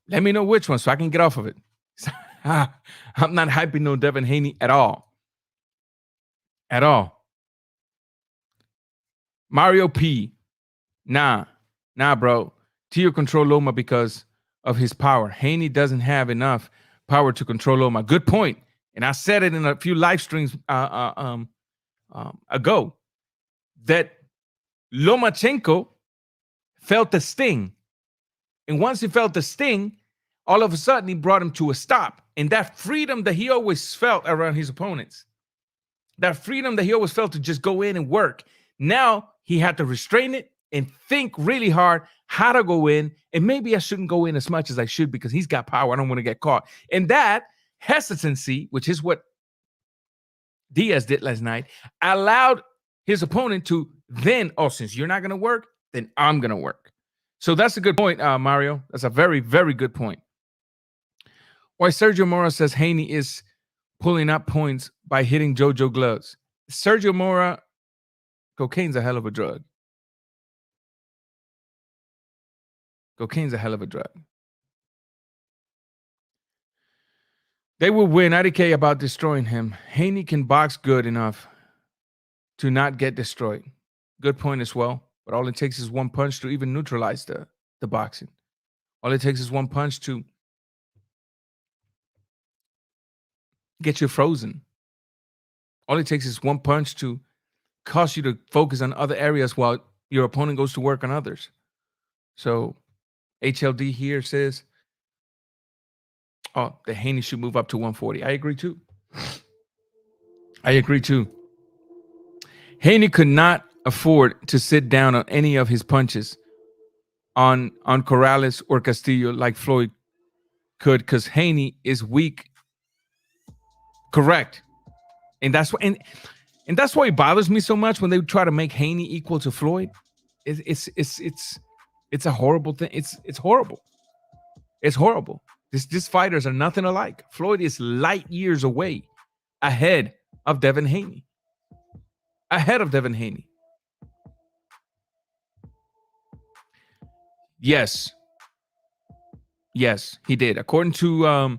let me know which one so I can get off of it. I'm not hyping no Devin Haney at all. At all. Mario P. Nah, bro. Tio control Loma because of his power. Haney doesn't have enough power to control Loma. Good point. And I said it in a few live streams ago that Lomachenko felt the sting. And once he felt the sting, all of a sudden he brought him to a stop. And that freedom that he always felt around his opponents, that freedom that he always felt to just go in and work, now he had to restrain it and think really hard how to go in. And maybe I shouldn't go in as much as I should because he's got power. I don't want to get caught. And that hesitancy, which is what Diaz did last night, allowed his opponent to then, since you're not going to work, then I'm going to work. So that's a good point, Mario. That's a very, very good point. Why Sergio Mora says Haney is pulling up points by hitting JoJo gloves. Sergio Mora, cocaine's a hell of a drug. Cocaine's a hell of a drug. They will win. I don't care about destroying him. Haney can box good enough to not get destroyed. Good point as well. But all it takes is one punch to even neutralize the boxing. All it takes is one punch to get you frozen. All it takes is one punch to cause you to focus on other areas while your opponent goes to work on others. So HLD here says, the Haney should move up to 140. I agree too. Haney could not afford to sit down on any of his punches on Corrales or Castillo like Floyd could, because Haney is weak. Correct. And that's why and that's why it bothers me so much when they try to make Haney equal to Floyd. It's a horrible thing. It's horrible. It's horrible. These fighters are nothing alike. Floyd is light years away ahead of Devin Haney. Yes, he did. According to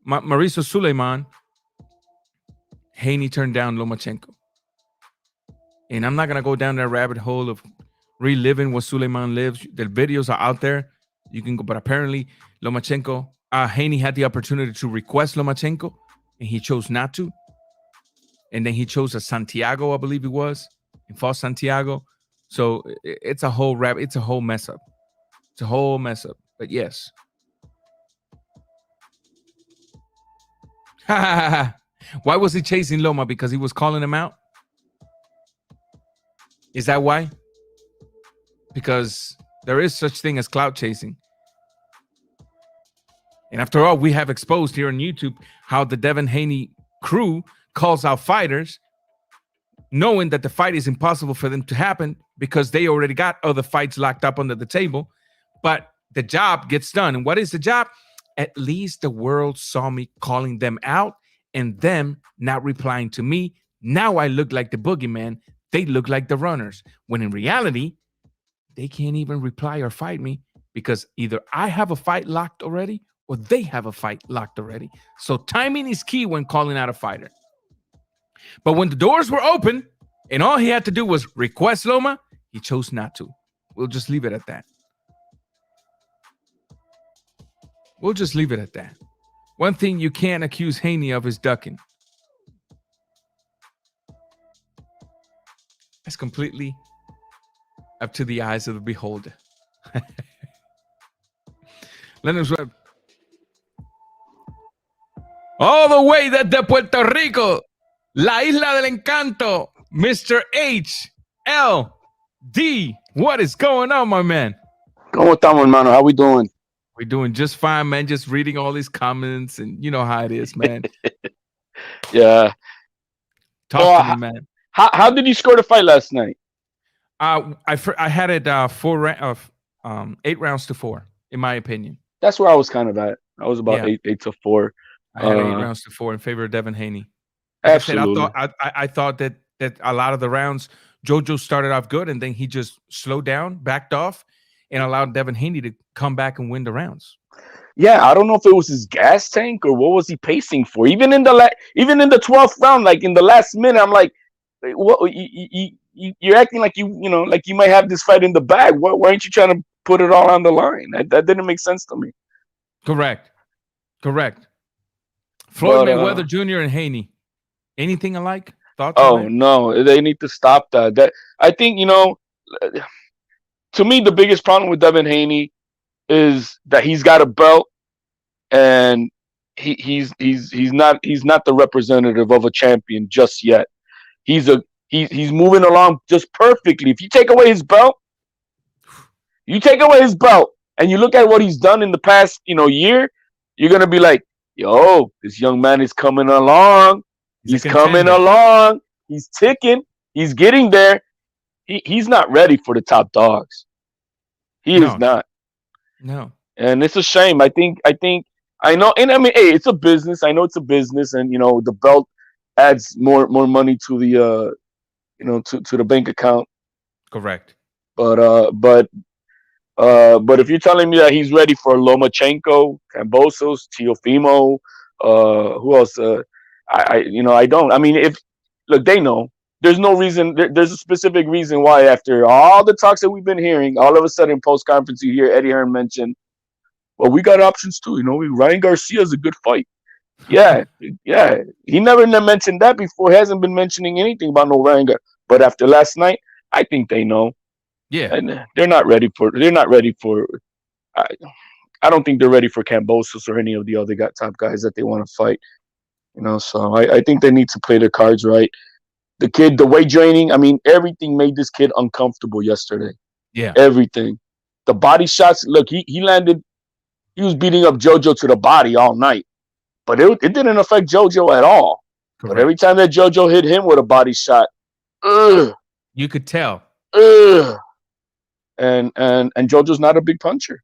Mauricio Suleiman, Haney turned down Lomachenko. And I'm not going to go down that rabbit hole of reliving what Suleiman lives. The videos are out there. You can go, but apparently Lomachenko Haney had the opportunity to request Lomachenko, and he chose not to. And then he chose a Santiago, I believe it was, and fought Santiago. So it's a whole rap. It's a whole mess up. It's a whole mess up. But yes. Why was he chasing Loma? Because he was calling him out? Is that why? Because there is such thing as clout chasing. And after all, we have exposed here on YouTube how the Devin Haney crew calls out fighters, knowing that the fight is impossible for them to happen because they already got other fights locked up under the table. But the job gets done. And what is the job? At least the world saw me calling them out and them not replying to me. Now I look like the boogeyman. They look like the runners. When in reality, they can't even reply or fight me because either I have a fight locked already or they have a fight locked already. So timing is key when calling out a fighter. But when the doors were open and all he had to do was request Loma, he chose not to. We'll just leave it at that. We'll just leave it at that. One thing you can't accuse Haney of is ducking. That's completely up to the eyes of the beholder. Leonard's Web. All the way desde Puerto Rico, la isla del encanto, Mr. HLD. What is going on, my man? ¿Cómo estamos, hermano? How we doing? We're doing just fine, man. Just reading all these comments, and you know how it is, man. Yeah. Talk to me, man. How did you score the fight last night? I had it 8 rounds to 4, in my opinion. That's where I was kind of at. I was about 8-4. I had 8 rounds to 4 in favor of Devin Haney. Absolutely. I thought that a lot of the rounds, Jojo started off good, and then he just slowed down, backed off, and allowed Devin Haney to come back and win the rounds. Yeah, I don't know if it was his gas tank or what was he pacing for. Even in the 12th round, like in the last minute, I'm like, what? You're acting like you might have this fight in the bag. Why aren't you trying to put it all on the line? That didn't make sense to me. Correct. Floyd Mayweather Jr. and Haney, anything alike? Thoughts? Oh no, they need to stop that. That I think to me the biggest problem with Devin Haney is that he's got a belt and he's not the representative of a champion just yet. He's moving along just perfectly. If you take away his belt, and you look at what he's done in the past, year, you're gonna be like, yo, this young man is coming along. He's coming along. He's ticking. He's getting there. He's not ready for the top dogs. He is not. No. And it's a shame. I know, and I mean, hey, it's a business. I know it's a business, and the belt adds more money to the to the bank account. Correct. But if you're telling me that he's ready for Lomachenko, Kambosos, Teofimo, who else? I don't. I mean, they know. There's no reason. There's a specific reason why after all the talks that we've been hearing, all of a sudden post-conference you hear Eddie Hearn mention, well, we got options too. Ryan Garcia is a good fight. Yeah. He never mentioned that before. He hasn't been mentioning anything about no Ryan Garcia. But after last night, I think they know. Yeah. And they're not ready for. I don't think they're ready for Kambosos or any of the other top guys that they want to fight. So I think they need to play their cards right. The kid, the weight training, I mean, everything made this kid uncomfortable yesterday. Yeah. Everything. The body shots, look, he landed, he was beating up JoJo to the body all night. But it didn't affect JoJo at all. Correct. But every time that JoJo hit him with a body shot, you could tell. And JoJo's not a big puncher.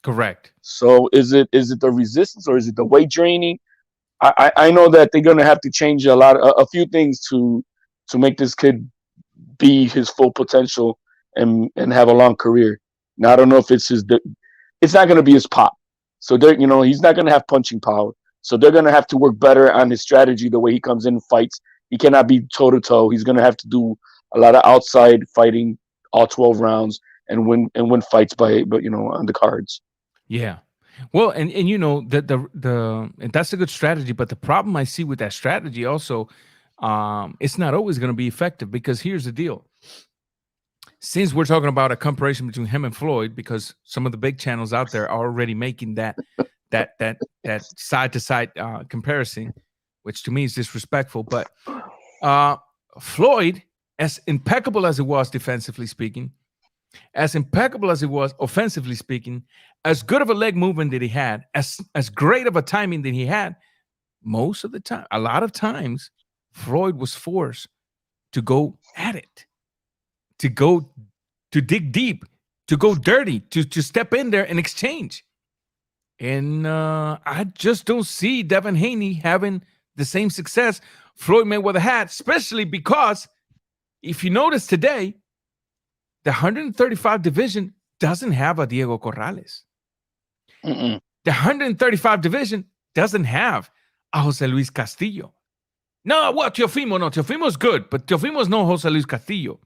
Correct. So is it the resistance or is it the weight training? I know that they're gonna have to change a few things to make this kid be his full potential and have a long career. Now I don't know if it's not gonna be his pop. So he's not gonna have punching power. So they're gonna have to work better on his strategy, the way he comes in and fights. He cannot be toe to toe. He's gonna have to do a lot of outside fighting, all 12 rounds, and win fights on the cards. Yeah. Well, and you know the and that's a good strategy, but the problem I see with that strategy also, it's not always going to be effective because here's the deal. Since we're talking about a comparison between him and Floyd, because some of the big channels out there are already making that side to side comparison, which to me is disrespectful. But Floyd, as impeccable as it was defensively speaking, as impeccable as it was offensively speaking, as good of a leg movement that he had, as great of a timing that he had, most of the time, a lot of times, Floyd was forced to go at it, to dig deep, to go dirty, to step in there and exchange. And I just don't see Devin Haney having the same success Floyd Mayweather had, especially because if you notice today, the 135 division doesn't have a Diego Corrales. Mm-mm. The 135 division doesn't have a Jose Luis Castillo. No, well, Teofimo's good, but Teofimo's no Jose Luis Castillo.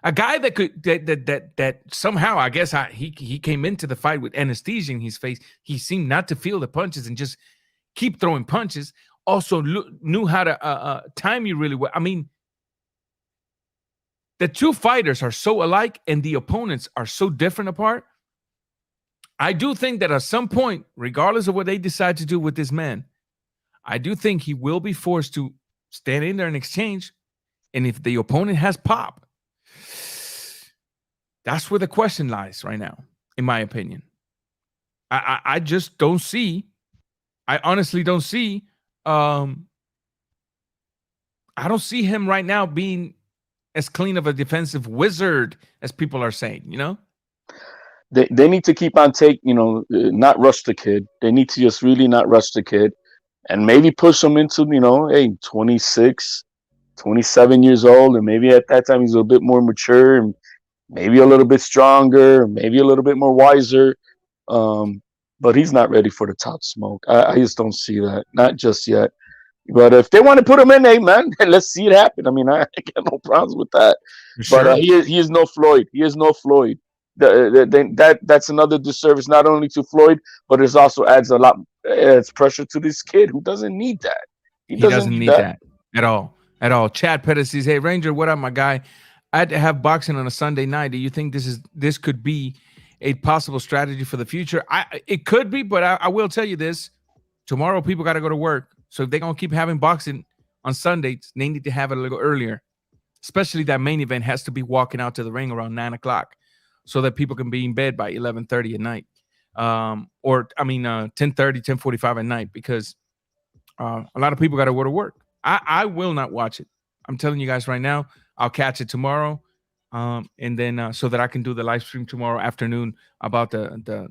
A guy that could that somehow, I guess, he came into the fight with anesthesia in his face. He seemed not to feel the punches and just keep throwing punches. Also knew how to time you really well. I mean, the two fighters are so alike and the opponents are so different apart. I do think that at some point, regardless of what they decide to do with this man, I do think he will be forced to stand in there and exchange. And if the opponent has pop, that's where the question lies right now, in my opinion. I just don't see. I honestly don't see. I don't see him right now being as clean of a defensive wizard as people are saying, you know? They need to keep on not rush the kid. They need to just really not rush the kid and maybe push him into, hey, 26, 27 years old. And maybe at that time he's a bit more mature and maybe a little bit stronger, maybe a little bit more wiser. But he's not ready for the top smoke. I just don't see that. Not just yet. But if they want to put him in, hey, man, let's see it happen. I mean, I got no problems with that. Sure. But he is no Floyd. He is no Floyd. That's another disservice not only to Floyd, but it also adds adds pressure to this kid who doesn't need that. He doesn't need that at all. At all. Chad Pettis says, "Hey Ranger, what up, my guy? I had to have boxing on a Sunday night. Do you think this could be a possible strategy for the future? It could be, but I will tell you this: tomorrow people got to go to work. So if they're gonna keep having boxing on Sundays, they need to have it a little earlier. Especially that main event has to be walking out to the ring around 9:00, so that people can be in bed by 11:30 at night, 10:30, 10:45 at night, because a lot of people got to go to work. I will not watch it. I'm telling you guys right now. I'll catch it tomorrow, and then so that I can do the live stream tomorrow afternoon about the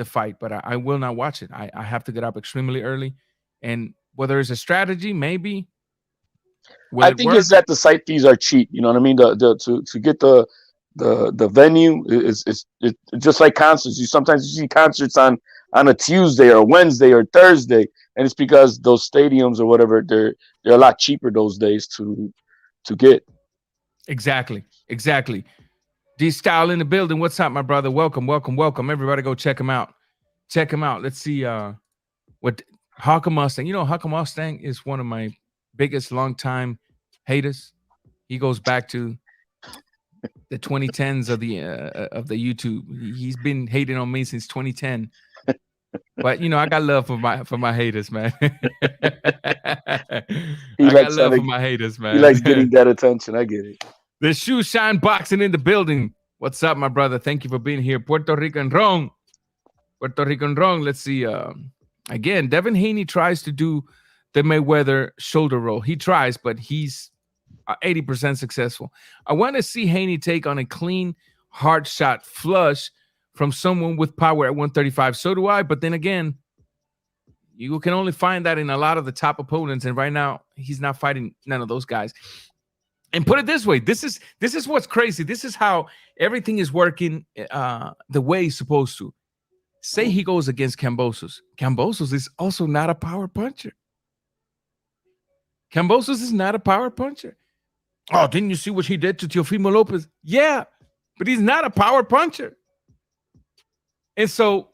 fight. But I will not watch it. I have to get up extremely early. And whether it's a strategy, maybe. I think it's that the site fees are cheap. You know what I mean? To get the venue is just like concerts. You sometimes see concerts on a Tuesday or Wednesday or Thursday, and it's because those stadiums or whatever they're a lot cheaper those days to get. Exactly. D-Style in the building. What's up, my brother? Welcome. Everybody go check him out. Let's see what Hawker Mustang. You know, Hawker Mustang is one of my biggest longtime haters. He goes back to the 2010s of the YouTube. He's been hating on me since 2010. But I got love for my haters, man. He likes getting that attention. I get it. The Shoe Shine Boxing in the building. What's up, my brother? Thank you for being here. Puerto Rican Wrong. Let's see. Again, Devin Haney tries to do the Mayweather shoulder roll. He tries, but he's 80% successful. I want to see Haney take on a clean, hard shot flush from someone with power at 135. So do I. But then again, you can only find that in a lot of the top opponents. And right now, he's not fighting none of those guys. And put it this way, this is what's crazy. This is how everything is working the way it's supposed to. Say he goes against Kambosos. Kambosos is also not a power puncher. Kambosos is not a power puncher. Oh, didn't you see what he did to Teofimo Lopez? Yeah, but he's not a power puncher. And so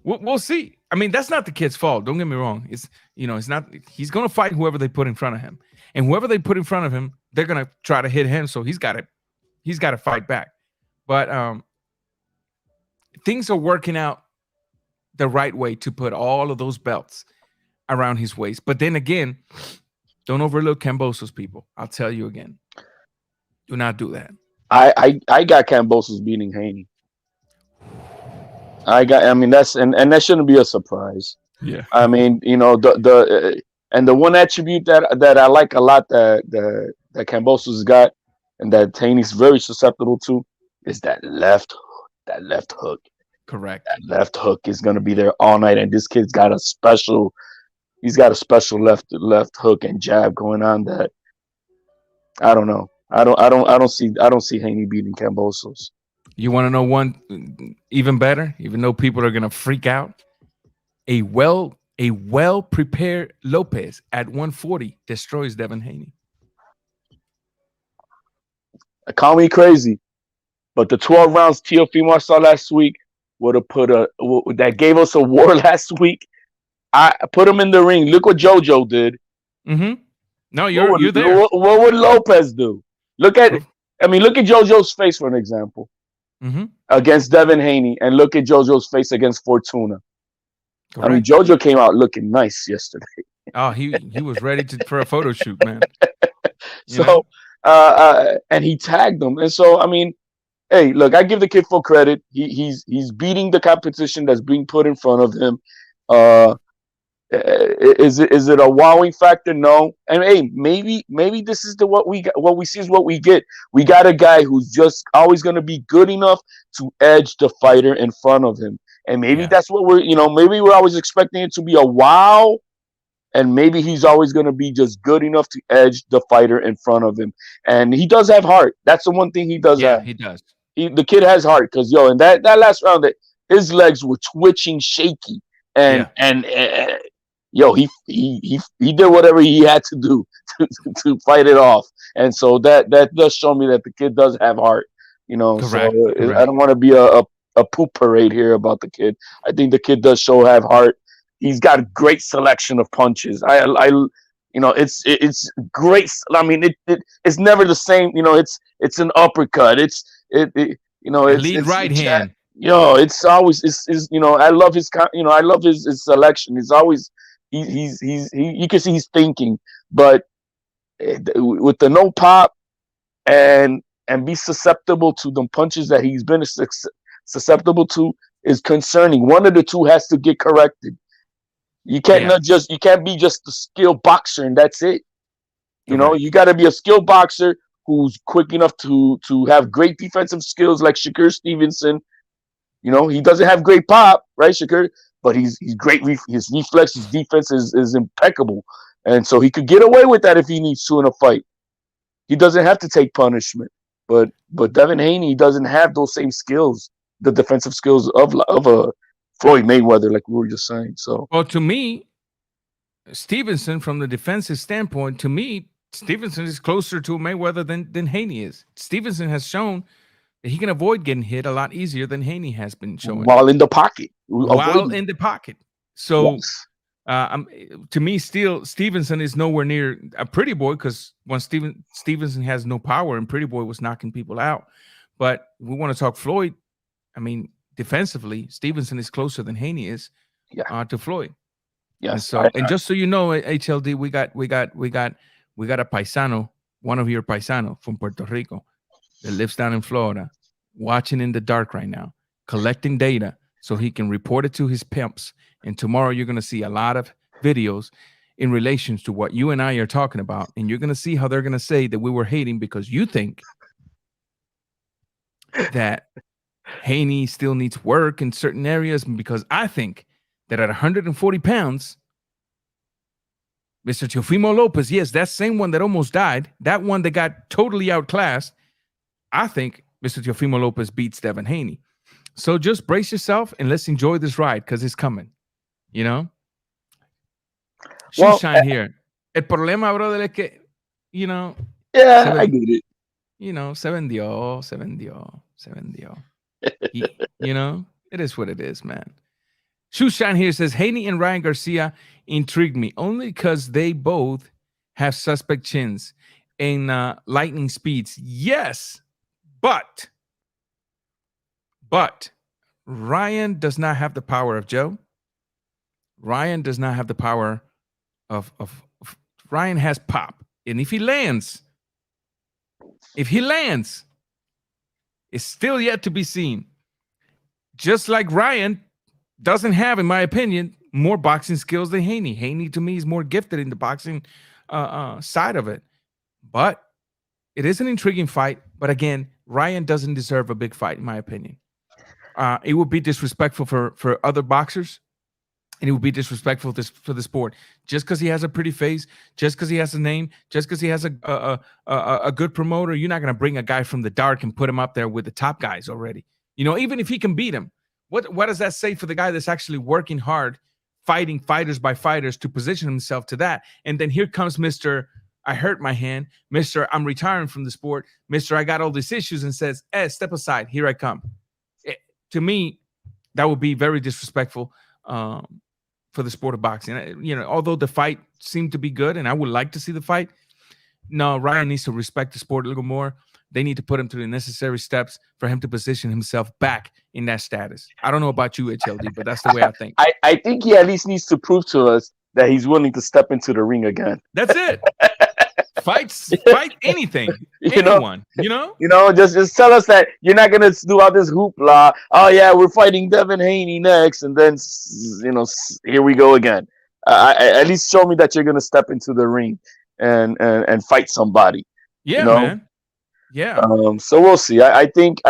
we'll see. I mean, that's not the kid's fault. Don't get me wrong. It's not. He's going to fight whoever they put in front of him, and whoever they put in front of him, they're going to try to hit him. So he's got to fight back. But things are working out the right way to put all of those belts around his waist. But then again, don't overlook Kambosos, people. I'll tell you again. Do not do that. I got Kambosos beating Haney. I mean, that's and that shouldn't be a surprise. Yeah. I mean, and the one attribute that I like a lot that Kambosos got and that Haney's very susceptible to is that left hook. Correct. That left hook is going to be there all night, and this kid's got a special left hook and jab going on that I don't know. I don't see Haney beating Kambosos. You want to know one even better, even though people are gonna freak out? A well prepared Lopez at 140 destroys Devin Haney. Call me crazy, but the 12 rounds Teofimo I saw last week would have that gave us a war last week. I put him in the ring. Look what JoJo did. Mm-hmm. No, you're there. What would Lopez do? Look at JoJo's face for an example. Mm-hmm. Against Devin Haney, and look at JoJo's face against Fortuna. Correct. I mean, JoJo came out looking nice yesterday. Oh, he was ready for a photo shoot, man. And he tagged them, and so I mean, hey, look, I give the kid full credit. He's beating the competition that's being put in front of him. Is it a wowing factor? No. And hey, maybe this is what we see is what we get. We got a guy who's just always going to be good enough to edge the fighter in front of him. And maybe that's what maybe we're always expecting it to be a wow. And maybe he's always going to be just good enough to edge the fighter in front of him. And he does have heart. That's the one thing he does have. He does. The kid has heart because, in that last round, his legs were twitching, shaky. And he did whatever he had to do to fight it off. And so that does show me that the kid does have heart. Correct. So I don't want to be a poop parade here about the kid. I think the kid does have heart. He's got a great selection of punches. It's great. I mean, it's never the same. It's an uppercut. It's lead right hand. It's always I love his I love his selection. It's always you can see he's thinking, but with the no pop and be susceptible to the punches that he's been susceptible to is concerning. One of the two has to get corrected. You can't you can't be just a skilled boxer and that's it. You got to be a skilled boxer who's quick enough to have great defensive skills like Shakur Stevenson. He doesn't have great pop, right, Shakur? But he's great. His reflex, his defense is impeccable. And so he could get away with that if he needs to in a fight. He doesn't have to take punishment. But Devin Haney doesn't have those same skills, the defensive skills of a Floyd Mayweather, like we were just saying. So, well, to me, Stevenson, from the defensive standpoint, Stevenson is closer to Mayweather than Haney is. Stevenson has shown that he can avoid getting hit a lot easier than Haney has been showing. While in the pocket. So, yes. To me, still, Stevenson is nowhere near a Pretty Boy because when Stevenson has no power and Pretty Boy was knocking people out. But we want to talk Floyd. I mean, defensively, Stevenson is closer than Haney is to Floyd. Yes. And just so you know, HLD, we got a paisano, one of your paisano from Puerto Rico that lives down in Florida, watching in the dark right now, collecting data so he can report it to his pimps. And tomorrow you're going to see a lot of videos in relation to what you and I are talking about. And you're going to see how they're going to say that we were hating because you think that Haney still needs work in certain areas, because I think that at 140 pounds, Mr. Teofimo Lopez, yes, that same one that almost died, that one that got totally outclassed, I think Mr. Teofimo Lopez beats Devin Haney. So just brace yourself and let's enjoy this ride because it's coming. Shine here. El problema, brother, es que, Yeah, I get it. Se vendió. It is what it is, man. Shushan here says Haney and Ryan Garcia intrigued me only because they both have suspect chins and lightning speeds. Yes, but Ryan does not have the power of Joe. Ryan does not have the power of Ryan has pop. And if he lands, it's still yet to be seen. Just like Ryan doesn't have, in my opinion, more boxing skills than Haney. Haney, to me, is more gifted in the boxing side of it. But it is an intriguing fight. But again, Ryan doesn't deserve a big fight, in my opinion. It would be disrespectful for other boxers. And it would be disrespectful for the sport. Just because he has a pretty face, just because he has a name, just because he has a good promoter, you're not going to bring a guy from the dark and put him up there with the top guys already. Even if he can beat him, what does that say for the guy that's actually working hard, fighting fighters by fighters to position himself to that? And then here comes Mr. I hurt my hand, Mr. I'm retiring from the sport, Mr. I got all these issues, and says, step aside, here I come. To me, that would be very disrespectful for the sport of boxing. Although the fight seemed to be good and I would like to see the fight, no, Ryan needs to respect the sport a little more. They need to put him through the necessary steps for him to position himself back in that status. I don't know about you, HLD, but that's the way I think. I think he at least needs to prove to us that he's willing to step into the ring again. That's it. Fight anything, anyone. Just tell us that you're not gonna do all this hoopla. Oh yeah, we're fighting Devin Haney next, and then here we go again. At least show me that you're gonna step into the ring and fight somebody. Yeah, man. Yeah. So we'll see. I think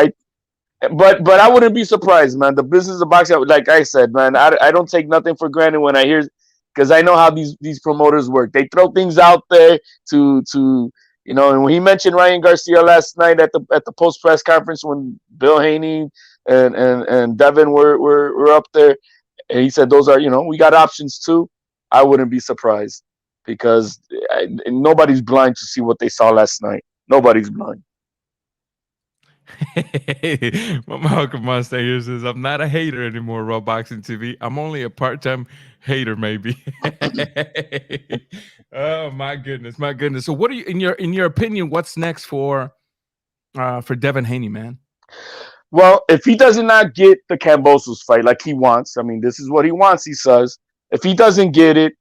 but I wouldn't be surprised, man. The business of boxing, like I said, man, I don't take nothing for granted when I hear, because I know how these promoters work. They throw things out there to and when he mentioned Ryan Garcia last night at the post press conference when Bill Haney and Devin were up there, and he said those are we got options too. I wouldn't be surprised, because nobody's blind to see what they saw last night. Nobody's blind. Malcolm Mustang here says, I'm not a hater anymore, Raw Boxing TV. I'm only a part-time hater, maybe. Oh my goodness. So what are you, in your opinion, what's next for Devin Haney, man? Well, if he does not get the Kambosos fight like he wants, I mean, this is what he wants, he says. If he doesn't get it,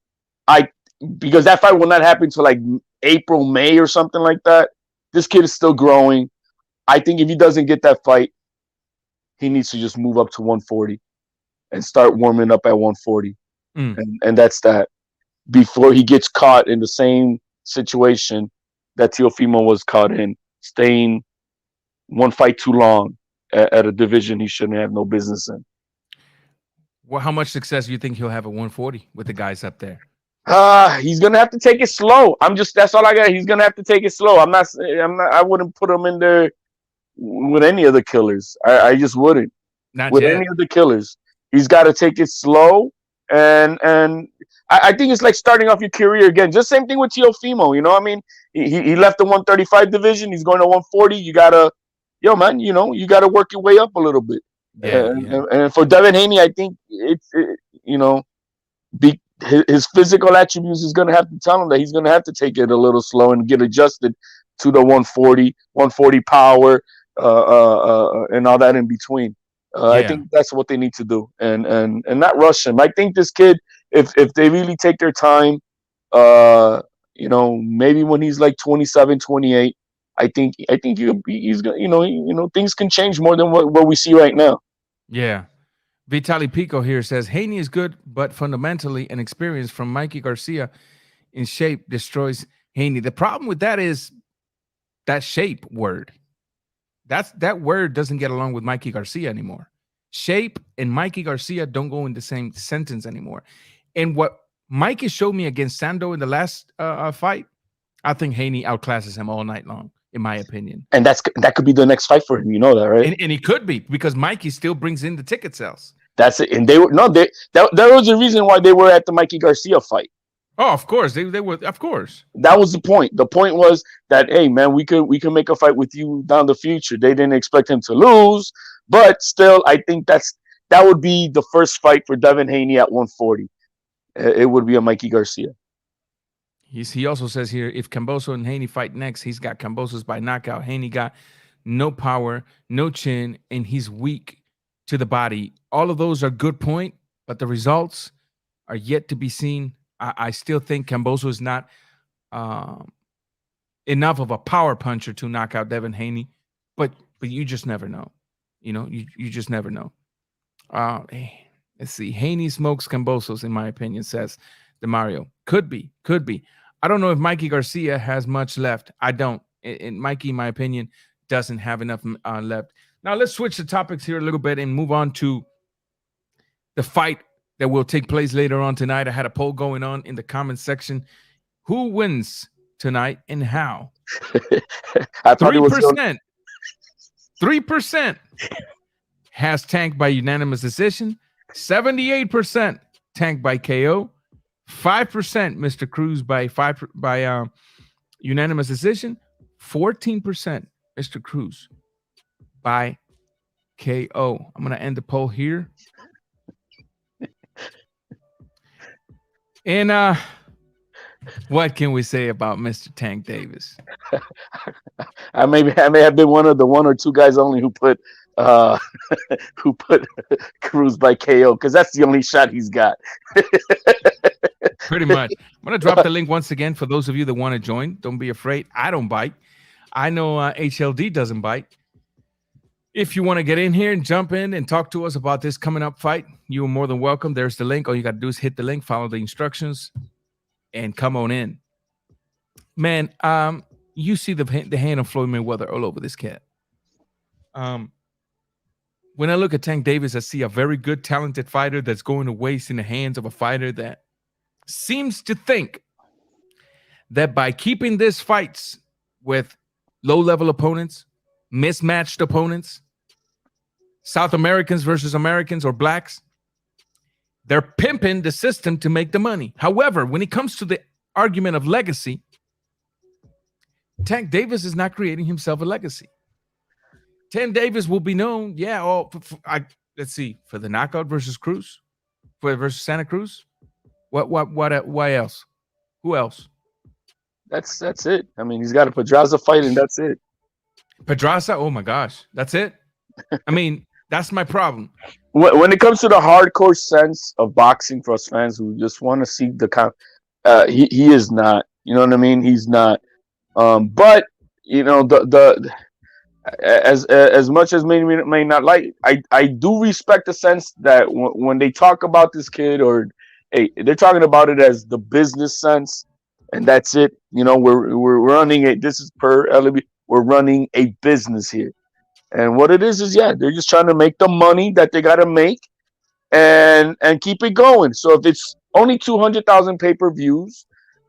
because that fight will not happen until like April, May or something like that. This kid is still growing. I think if he doesn't get that fight, he needs to just move up to 140 and start warming up at 140. And that's that. Before he gets caught in the same situation that Teofimo was caught in, staying one fight too long at a division he shouldn't have no business in. Well, how much success do you think he'll have at 140 with the guys up there? He's gonna have to take it slow. That's all I got. He's gonna have to take it slow. I wouldn't put him in there with any of the killers. I just wouldn't. Not with yet. Any of the killers. He's got to take it slow, and I think it's like starting off your career again. Just same thing with Teofimo. I mean, he left the 135 division. He's going to 140. You gotta, you gotta work your way up a little bit. Yeah, and for Devin Haney, I think his physical attributes is going to have to tell him that he's going to have to take it a little slow and get adjusted to the 140 power, and all that in between. I think that's what they need to do, and not rush him. I think this kid, if they really take their time, maybe when he's like 27, 28, I think he's gonna, things can change more than what we see right now. Yeah. Vitali Pico here says Haney is good, but fundamentally and experience from Mikey Garcia in shape destroys Haney. The problem with that is that shape word. That word doesn't get along with Mikey Garcia anymore. Shape and Mikey Garcia don't go in the same sentence anymore. And what Mikey showed me against Sando in the last fight, I think Haney outclasses him all night long, in my opinion. And that could be the next fight for him. You know that, right? And he could be, because Mikey still brings in the ticket sales. That's it. And that was the reason why they were at the Mikey Garcia fight. Oh, of course. They were, of course. That was the point. The point was that, hey man, we could make a fight with you down the future. They didn't expect him to lose, But still, I think that would be the first fight for Devin Haney at 140. It would be a Mikey Garcia. He also says here, if Kambosos and Haney fight next, he's got Kambosos by knockout. Haney got no power, no chin, and he's weak to the body. All of those are good point, but the results are yet to be seen. I still think Kambosos is not enough of a power puncher to knock out Devin Haney, but you just never know. You just never know. Let's see. Haney smokes Kambosos, in my opinion, says DeMario. Could be. I don't know if Mikey Garcia has much left. I don't. And Mikey, in my opinion, doesn't have enough left. Now let's switch the topics here a little bit and move on to the fight that will take place later on tonight. I had a poll going on in the comment section. Who wins tonight and how? 3%. 3% has Tank by unanimous decision. 78% Tank by KO. 5% Mr. Cruz by unanimous decision. 14% Mr. Cruz by KO. I'm gonna end the poll here. And what can we say about Mr. Tank Davis? I may have been one of the one or two guys only who put Cruz by KO, because that's the only shot he's got. Pretty much. I'm going to drop the link once again for those of you that want to join. Don't be afraid. I don't bite. I know HLD doesn't bite. If you want to get in here and jump in and talk to us about this coming up fight, you are more than welcome. There's the link. All you got to do is hit the link, follow the instructions, and come on in. Man, you see the hand of Floyd Mayweather all over this cat. When I look at Tank Davis, I see a very good, talented fighter that's going to waste in the hands of a fighter that seems to think that by keeping these fights with low-level opponents, mismatched opponents, South Americans versus Americans or blacks, they're pimping the system to make the money. However, when it comes to the argument of legacy, Tank Davis is not creating himself a legacy. Tank Davis will be known, let's see, for the knockout versus Cruz, versus Santa Cruz. Why else? Who else? That's it. I mean, he's got a Pedraza fight, and that's it. Pedraza? Oh my gosh, that's it. I mean, that's my problem. When it comes to the hardcore sense of boxing for us fans who just want to see the count, he is not. You know what I mean? He's not. But you know as much as may not like, I do respect the sense that when they talk about this kid, or hey, they're talking about it as the business sense, and that's it. You know, we're running it. This is per LB. We're running a business here, and what it is they're just trying to make the money that they got to make, and keep it going. So if it's only 200,000 pay-per-views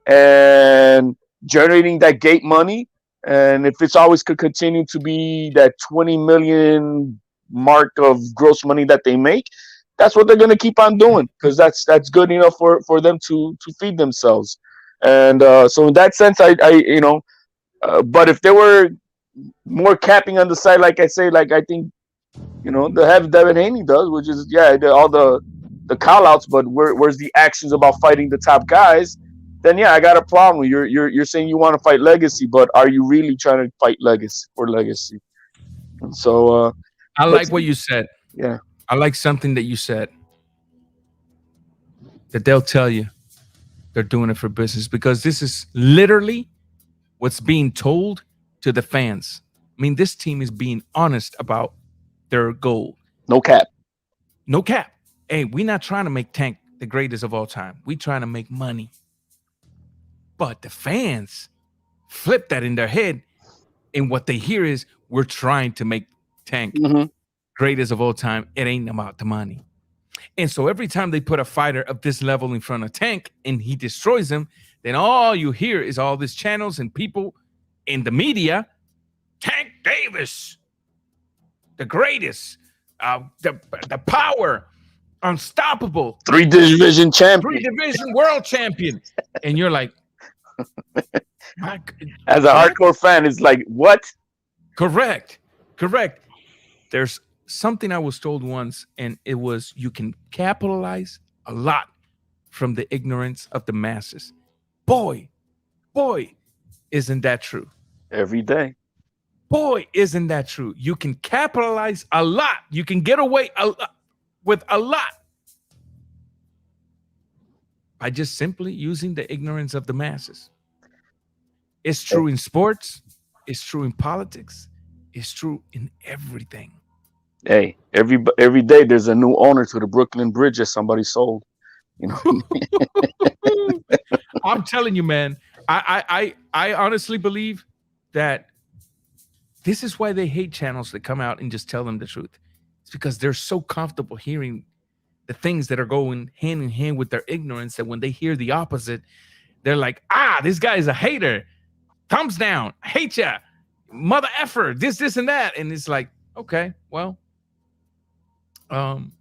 and generating that gate money, and if it's always could continue to be that 20 million mark of gross money that they make, that's what they're going to keep on doing, because that's good enough for them to feed themselves. And so in that sense, I but if there were more capping on the side, like I say, like I think, you know, they have Devin Haney does, which is all the call outs, but where's the actions about fighting the top guys? Then I got a problem. You're saying you want to fight legacy, but are you really trying to fight legacy for legacy? And so I like what you said. Yeah, I like something that you said, that they'll tell you they're doing it for business, because this is literally what's being told to the fans. I mean, this team is being honest about their goal. No cap. Hey, we're not trying to make Tank the greatest of all time. We're trying to make money. But the fans flip that in their head, and what they hear is, we're trying to make Tank greatest of all time. It ain't about the money. And so every time they put a fighter of this level in front of Tank and he destroys him, then all you hear is all these channels and people in the media, Tank Davis, the greatest, the power, unstoppable, 3-division champion, 3-division world champion. And you're like, as a hardcore fan, it's like, what? Correct. There's something I was told once, and it was you can capitalize a lot from the ignorance of the masses. Boy, boy, isn't that true? Every day. Boy, isn't that true? You can capitalize a lot. You can get away with a lot by just simply using the ignorance of the masses. It's true in sports. It's true in politics. It's true in everything. Hey, every day there's a new owner to the Brooklyn Bridge that somebody sold. You know, I'm telling you, man. I honestly believe that this is why they hate channels that come out and just tell them the truth. It's because they're so comfortable hearing the things that are going hand in hand with their ignorance that when they hear the opposite, they're like, this guy is a hater. Thumbs down. I hate ya. Mother effer. This, and that. And it's like, okay, well,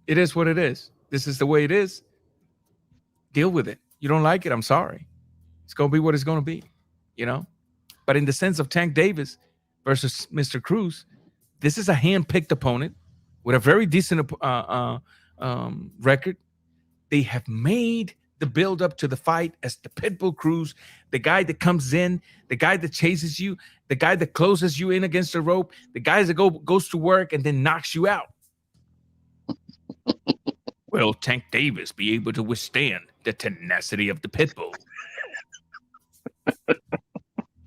it is what it is. This is the way it is. Deal with it. You don't like it, I'm sorry. It's going to be what it's going to be, you know? But in the sense of Tank Davis versus Mr. Cruz, this is a hand-picked opponent with a very decent record. They have made the build-up to the fight as the Pitbull Cruz, the guy that comes in, the guy that chases you, the guy that closes you in against the rope, the guy that goes to work and then knocks you out. Will Tank Davis be able to withstand the tenacity of the Pitbull?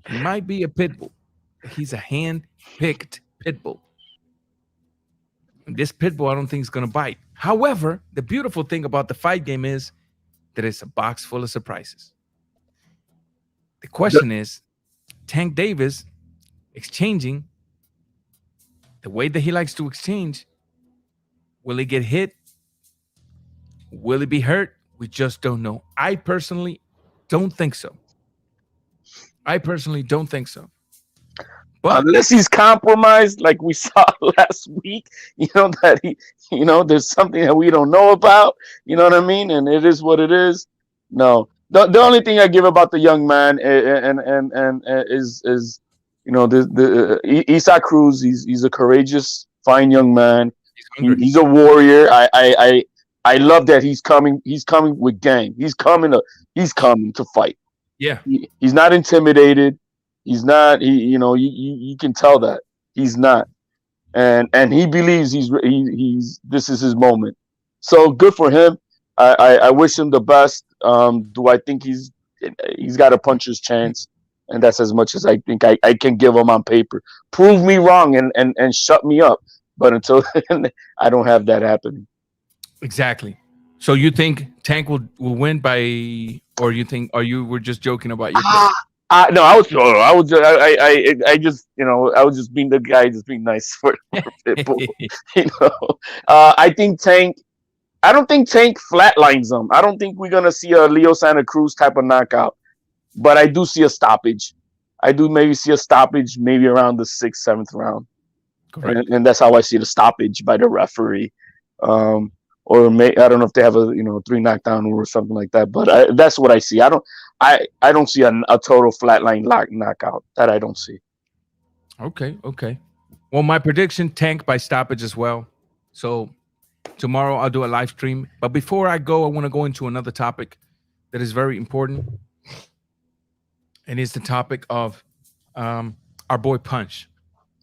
He might be a Pitbull, but he's a hand-picked Pitbull. And this Pitbull, I don't think is going to bite. However, the beautiful thing about the fight game is that it's a box full of surprises. The question is, Tank Davis exchanging the way that he likes to exchange, will he get hit? Will he be hurt? We just don't know. I personally don't think so. But unless he's compromised, like we saw last week, that he, there's something that we don't know about. You know what I mean? And it is what it is. No, the only thing I give about the young man and is the Isaac Cruz. He's a courageous, fine young man. He's a warrior. I love that he's coming. He's coming with game. He's coming to fight. Yeah. He's not intimidated. He's not. You can tell that he's not, and he believes he's this is his moment. So good for him. I wish him the best. Do I think he's got a puncher's chance? And that's as much as I think I can give him on paper. Prove me wrong and shut me up. But until then, I don't have that happening. Exactly. So you think Tank will win by, or you were just joking about your pick? No, I was just being the guy, just being nice for people. I don't think Tank flatlines him. I don't think we're gonna see a Leo Santa Cruz type of knockout, but I do see a stoppage. I do maybe see a stoppage, maybe around the 6th, 7th round, and that's how I see the stoppage by the referee. Or I don't know if they have a 3 knockdown or something like that, but that's what I see. I don't see a total flatline knockout. That I don't see. Okay. Well, my prediction: Tank by stoppage as well. So tomorrow I'll do a live stream. But before I go, I want to go into another topic that is very important, and it's the topic of our boy Punch.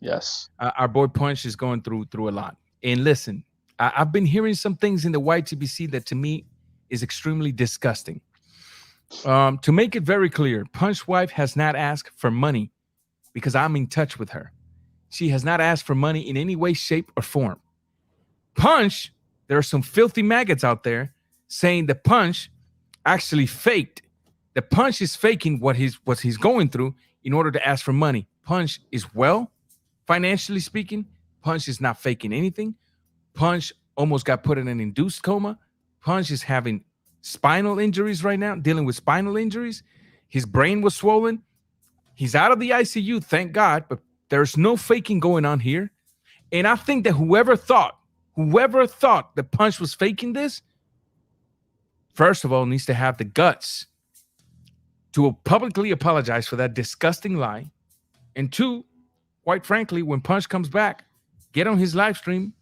Yes, our boy Punch is going through a lot. And listen, I've been hearing some things in the YTBC that to me is extremely disgusting. To make it very clear, Punch's wife has not asked for money because I'm in touch with her. She has not asked for money in any way, shape, or form. Punch, there are some filthy maggots out there saying that Punch actually faked. That Punch is faking what he's going through in order to ask for money. Punch is well, financially speaking. Punch is not faking anything. Punch almost got put in an induced coma. Punch is having spinal injuries right now, dealing with spinal injuries. His brain was swollen. He's out of the ICU, thank God, but there's no faking going on here. And I think that whoever thought that Punch was faking this, first of all, needs to have the guts to publicly apologize for that disgusting lie. And 2, quite frankly, when Punch comes back, get on his live stream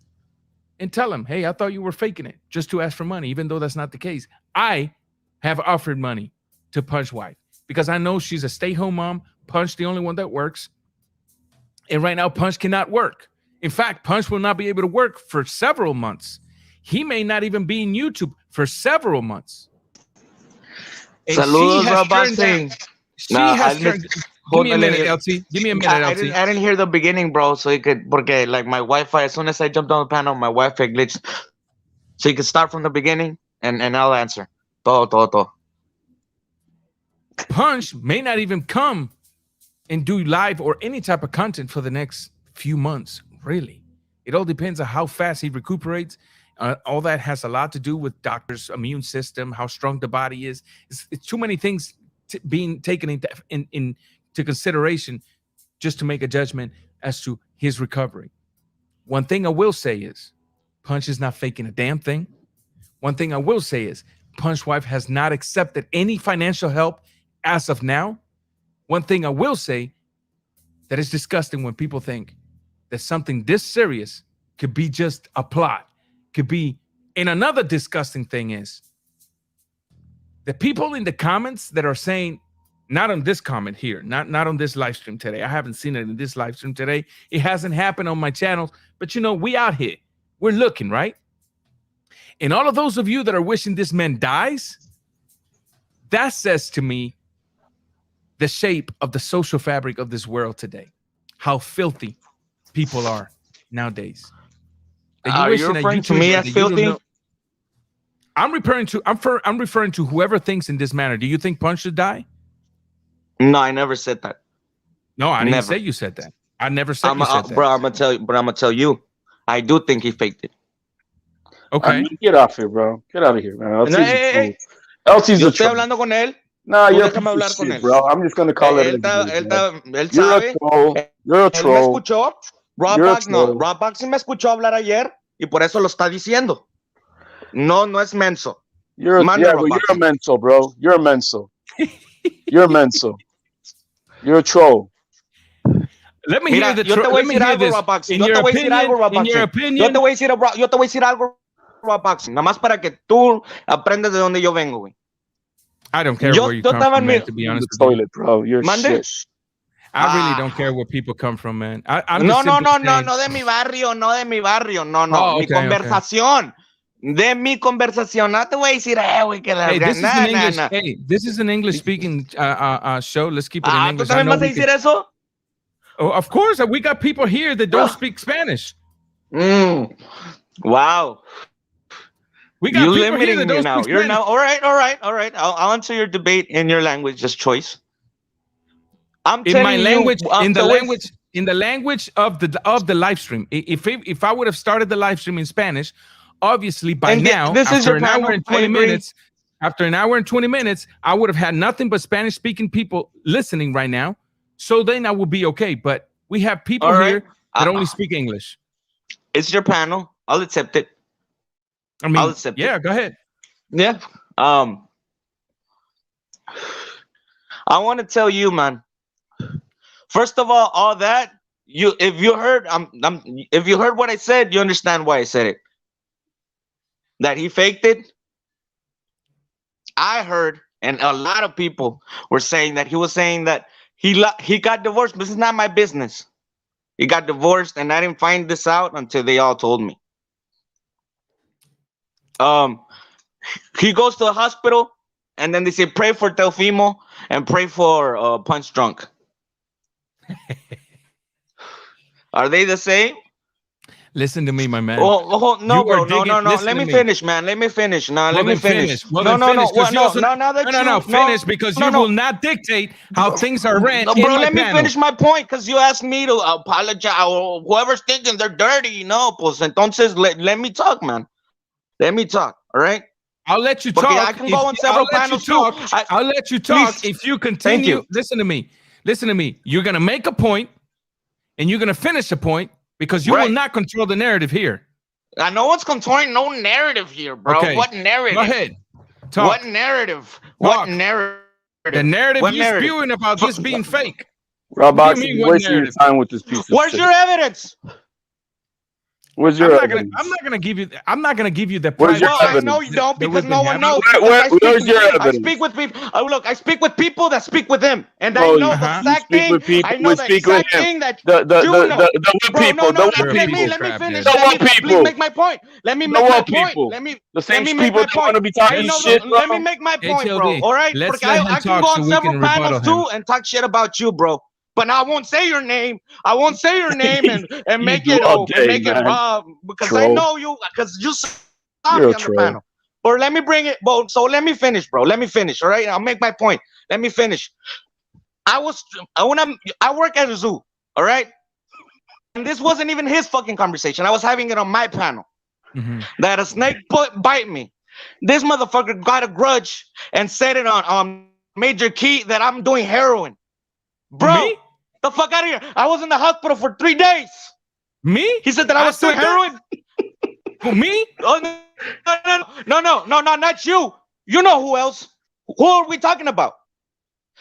and tell him, hey, I thought you were faking it just to ask for money, even though that's not the case. I have offered money to Punch wife because I know she's a stay-home mom. Punch, the only one that works. And right now, Punch cannot work. In fact, Punch will not be able to work for several months. He may not even be in YouTube for several months. And Saludos, she has Rob turned Boxing. down. She has turned. Give me a minute, LT. Give me a minute, I LT. didn't hear the beginning, bro. So you could, porque like my Wi-Fi, as soon as I jumped on the panel, my Wi-Fi glitched. So you could start from the beginning, and I'll answer. Todo. Punch may not even come and do live or any type of content for the next few months. Really, it all depends on how fast he recuperates. All that has a lot to do with doctor's immune system, how strong the body is. It's too many things being taken into consideration just to make a judgment as to his recovery. One thing I will say is Punch is not faking a damn thing. One thing I will say is Punch wife has not accepted any financial help as of now. One thing I will say that is disgusting when people think that something this serious could be just a plot, could be. And another disgusting thing is the people in the comments that are saying, not on this comment here, not on this live stream today. I haven't seen it in this live stream today. It hasn't happened on my channels, but you know, we out here. We're looking, right? And all of those of you that are wishing this man dies, that says to me the shape of the social fabric of this world today. How filthy people are nowadays. Are you referring to me as filthy? I'm referring to whoever thinks in this manner. Do you think Punch should die? No, I never said that. No, I didn't say you said that. I never said you said that. Bro, I'm gonna tell you. I do think he faked it. Okay. I mean, get off here, bro. Get out of here, man. No, hey. LT's Yo a estoy troll. hablando con él. Nah, you're a déjame hablar piece con of shit, él. bro. I'm just gonna call it. Él You're sabe. a troll. You're a Él me troll. escuchó. Rob Boxing me escuchó hablar ayer y por eso lo está diciendo. No es menso. You're a menso, bro. You're a menso. You're a menso. You're a troll. Let me hear the yo te voy a decir algo, Rob Boxing. Yo te voy a decir algo, Rob Boxing. Yo te voy a decir algo, Rob Boxing. Nada más para que tú aprendas de donde yo vengo, güey. I don't care where you come from, man, to be honest. The toilet, bro. You're shit. I really don't care where people come from, man. No, de mi barrio, no. Oh, mi conversación. Okay. De mi conversación. No te voy a decir, güey, que la this is an English speaking show. Let's keep it in English. ¿Tú también vas a decir eso? Oh, of course, we got people here that don't speak Spanish. Wow. We got people here that don't now. speak You're Spanish. now all right. I'll answer your debate in your language, just choice. I'm in my language, in the language of the live stream. If I would have started the live stream in Spanish, obviously by now, after an hour and 20 minutes, I would have had nothing but Spanish speaking people listening right now. So then I will be okay. But we have people here that only speak English. It's your panel. I'll accept it. I mean, go ahead. Yeah. I want to tell you, man. First of all that if you heard what I said, you understand why I said it. That he faked it. I heard, and a lot of people were saying that he was saying that he got divorced. This is not my business. He got divorced, and I didn't find this out until they all told me. He goes to the hospital, and then they say pray for Teofimo and pray for Punch Drunk. Are they the same? Listen to me, my man. No, bro. No. Let me finish, man. Let me finish. No, let me finish. No. Finish because you will not dictate how things are ran. No, bro, let me finish my point because you asked me to apologize or whoever's thinking they're dirty. No, pues entonces let me talk, man. Let me talk. All right. I'll let you talk. I can go on several panels too. I'll let you talk if you continue. Listen to me. You're gonna make a point, and you're gonna finish a point. Because you will not control the narrative here. No one's controlling no narrative here, bro. Okay. What narrative? Go ahead. Talk. What narrative? What narrative? The narrative you're spewing about this being fake. Rob Boxing, wasting your time with this piece of Where's shit. Your evidence? Where's your evidence? I'm not gonna give you. I'm not gonna give you the. Where's your Well, I evidence? know you don't that because we've no been one having. knows. Where's your I evidence? speak with people. Look, I speak with people that speak with him, and I Oh, know you the exact speak thing. with people. I know We the speak with exact him. thing that The you know. what Bro, people? no, The what let people? me finish. The what Please people? make my point. Let me The make my what point. people? Let me The same make people my that want point. to be talking Hey, no, shit, bro. let me make my point, bro. HLD, All right, let's because let him I can talk go so on we several can rebuttal panels him. too and talk shit about you, bro. But I won't say your name. I won't say your name and You make do it all day, man. because Troll. I know you because you saw You're me a on the troll. panel. Or let me bring it. Well, so let me finish, bro. Let me finish. All right, I'll make my point. Let me finish. I work at a zoo. All right, and this wasn't even his fucking conversation. I was having it on my panel. That a snake bite me. This motherfucker got a grudge and said it on Major Key that I'm doing heroin. Bro, Me? the fuck out of here. I was in the hospital for 3 days. Me? He said that I was doing heroin. For me? Oh, no, not you. You know who else? Who are we talking about?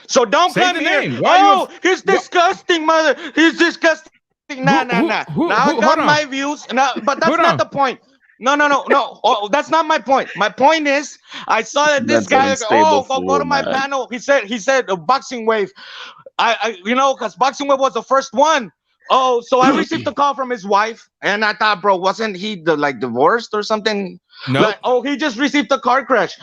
So don't Say come the here. name. Why Oh, he's disgusting, mother. He's disgusting. Nah. Now I got my views. But that's not the point. No. Oh, that's not my point. My point is, I saw that this guy. Go to my panel. He said Boxing Wave. Because Boxing Wave was the first one. Oh, so I received a call from his wife, and I thought, bro, wasn't he divorced or something? No. Like, oh, he just received a car crash.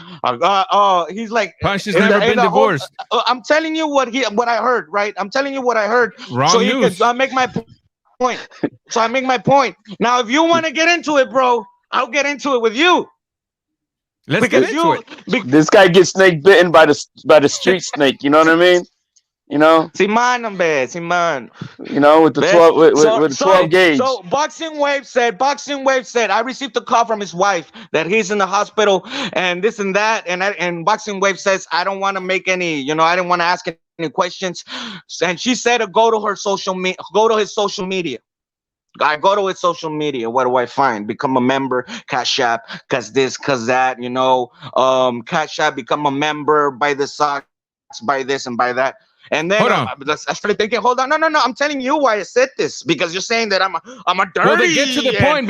He's like, Punch has never been divorced. I'm telling you what I heard, right? I'm telling you what I heard. Wrong news. So I make my point. So I make my point. Now, if you want to get into it, bro, I'll get into it with you. Let's get into it. This guy gets snake bitten by the street snake. You know what I mean? You know, Simon, you know, with the 12 with 12 gauge. So Boxing Wave said, I received a call from his wife that he's in the hospital and this and that, and Boxing Wave says I don't want to make any, I didn't want to ask any questions, and she said to go to his social media. I go to his social media. What do I find? Become a member, Cash App, cause this, cause that, Cash App, become a member, buy the socks, buy this and buy that. And then I started thinking, hold on, no. I'm telling you why I said this, because you're saying that I'm a dirty. Well, then get to the point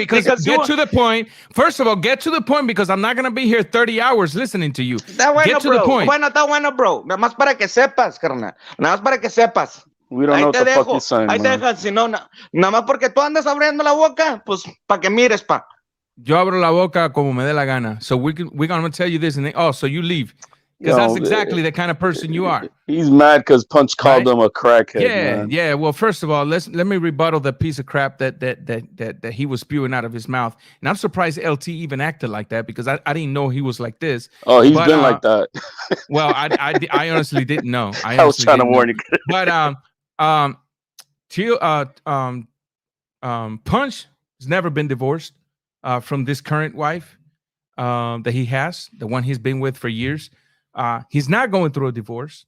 to the point. First of all, get to the point because I'm not gonna be here 30 hours listening to you. Get to the point. Está bueno, bro. Nada más para que sepas, carnal. Nada más para que sepas. We don't know what the fuck you're saying, Ahí man. dejas, si no, nada más porque tú andas abriendo la boca, pues para que mires, pa. Yo abro la boca como me dé la gana. So we're gonna tell you this, and then, so you leave. Because that's exactly the kind of person you are. He's mad because Punch called him a crackhead. Yeah. Well, first of all, let me rebuttal the piece of crap that he was spewing out of his mouth. And I'm surprised LT even acted like that because I didn't know he was like this. Oh, he's been like that. Well, I honestly didn't know. I was trying to warn you. But Punch has never been divorced from this current wife that he has, the one he's been with for years. He's not going through a divorce.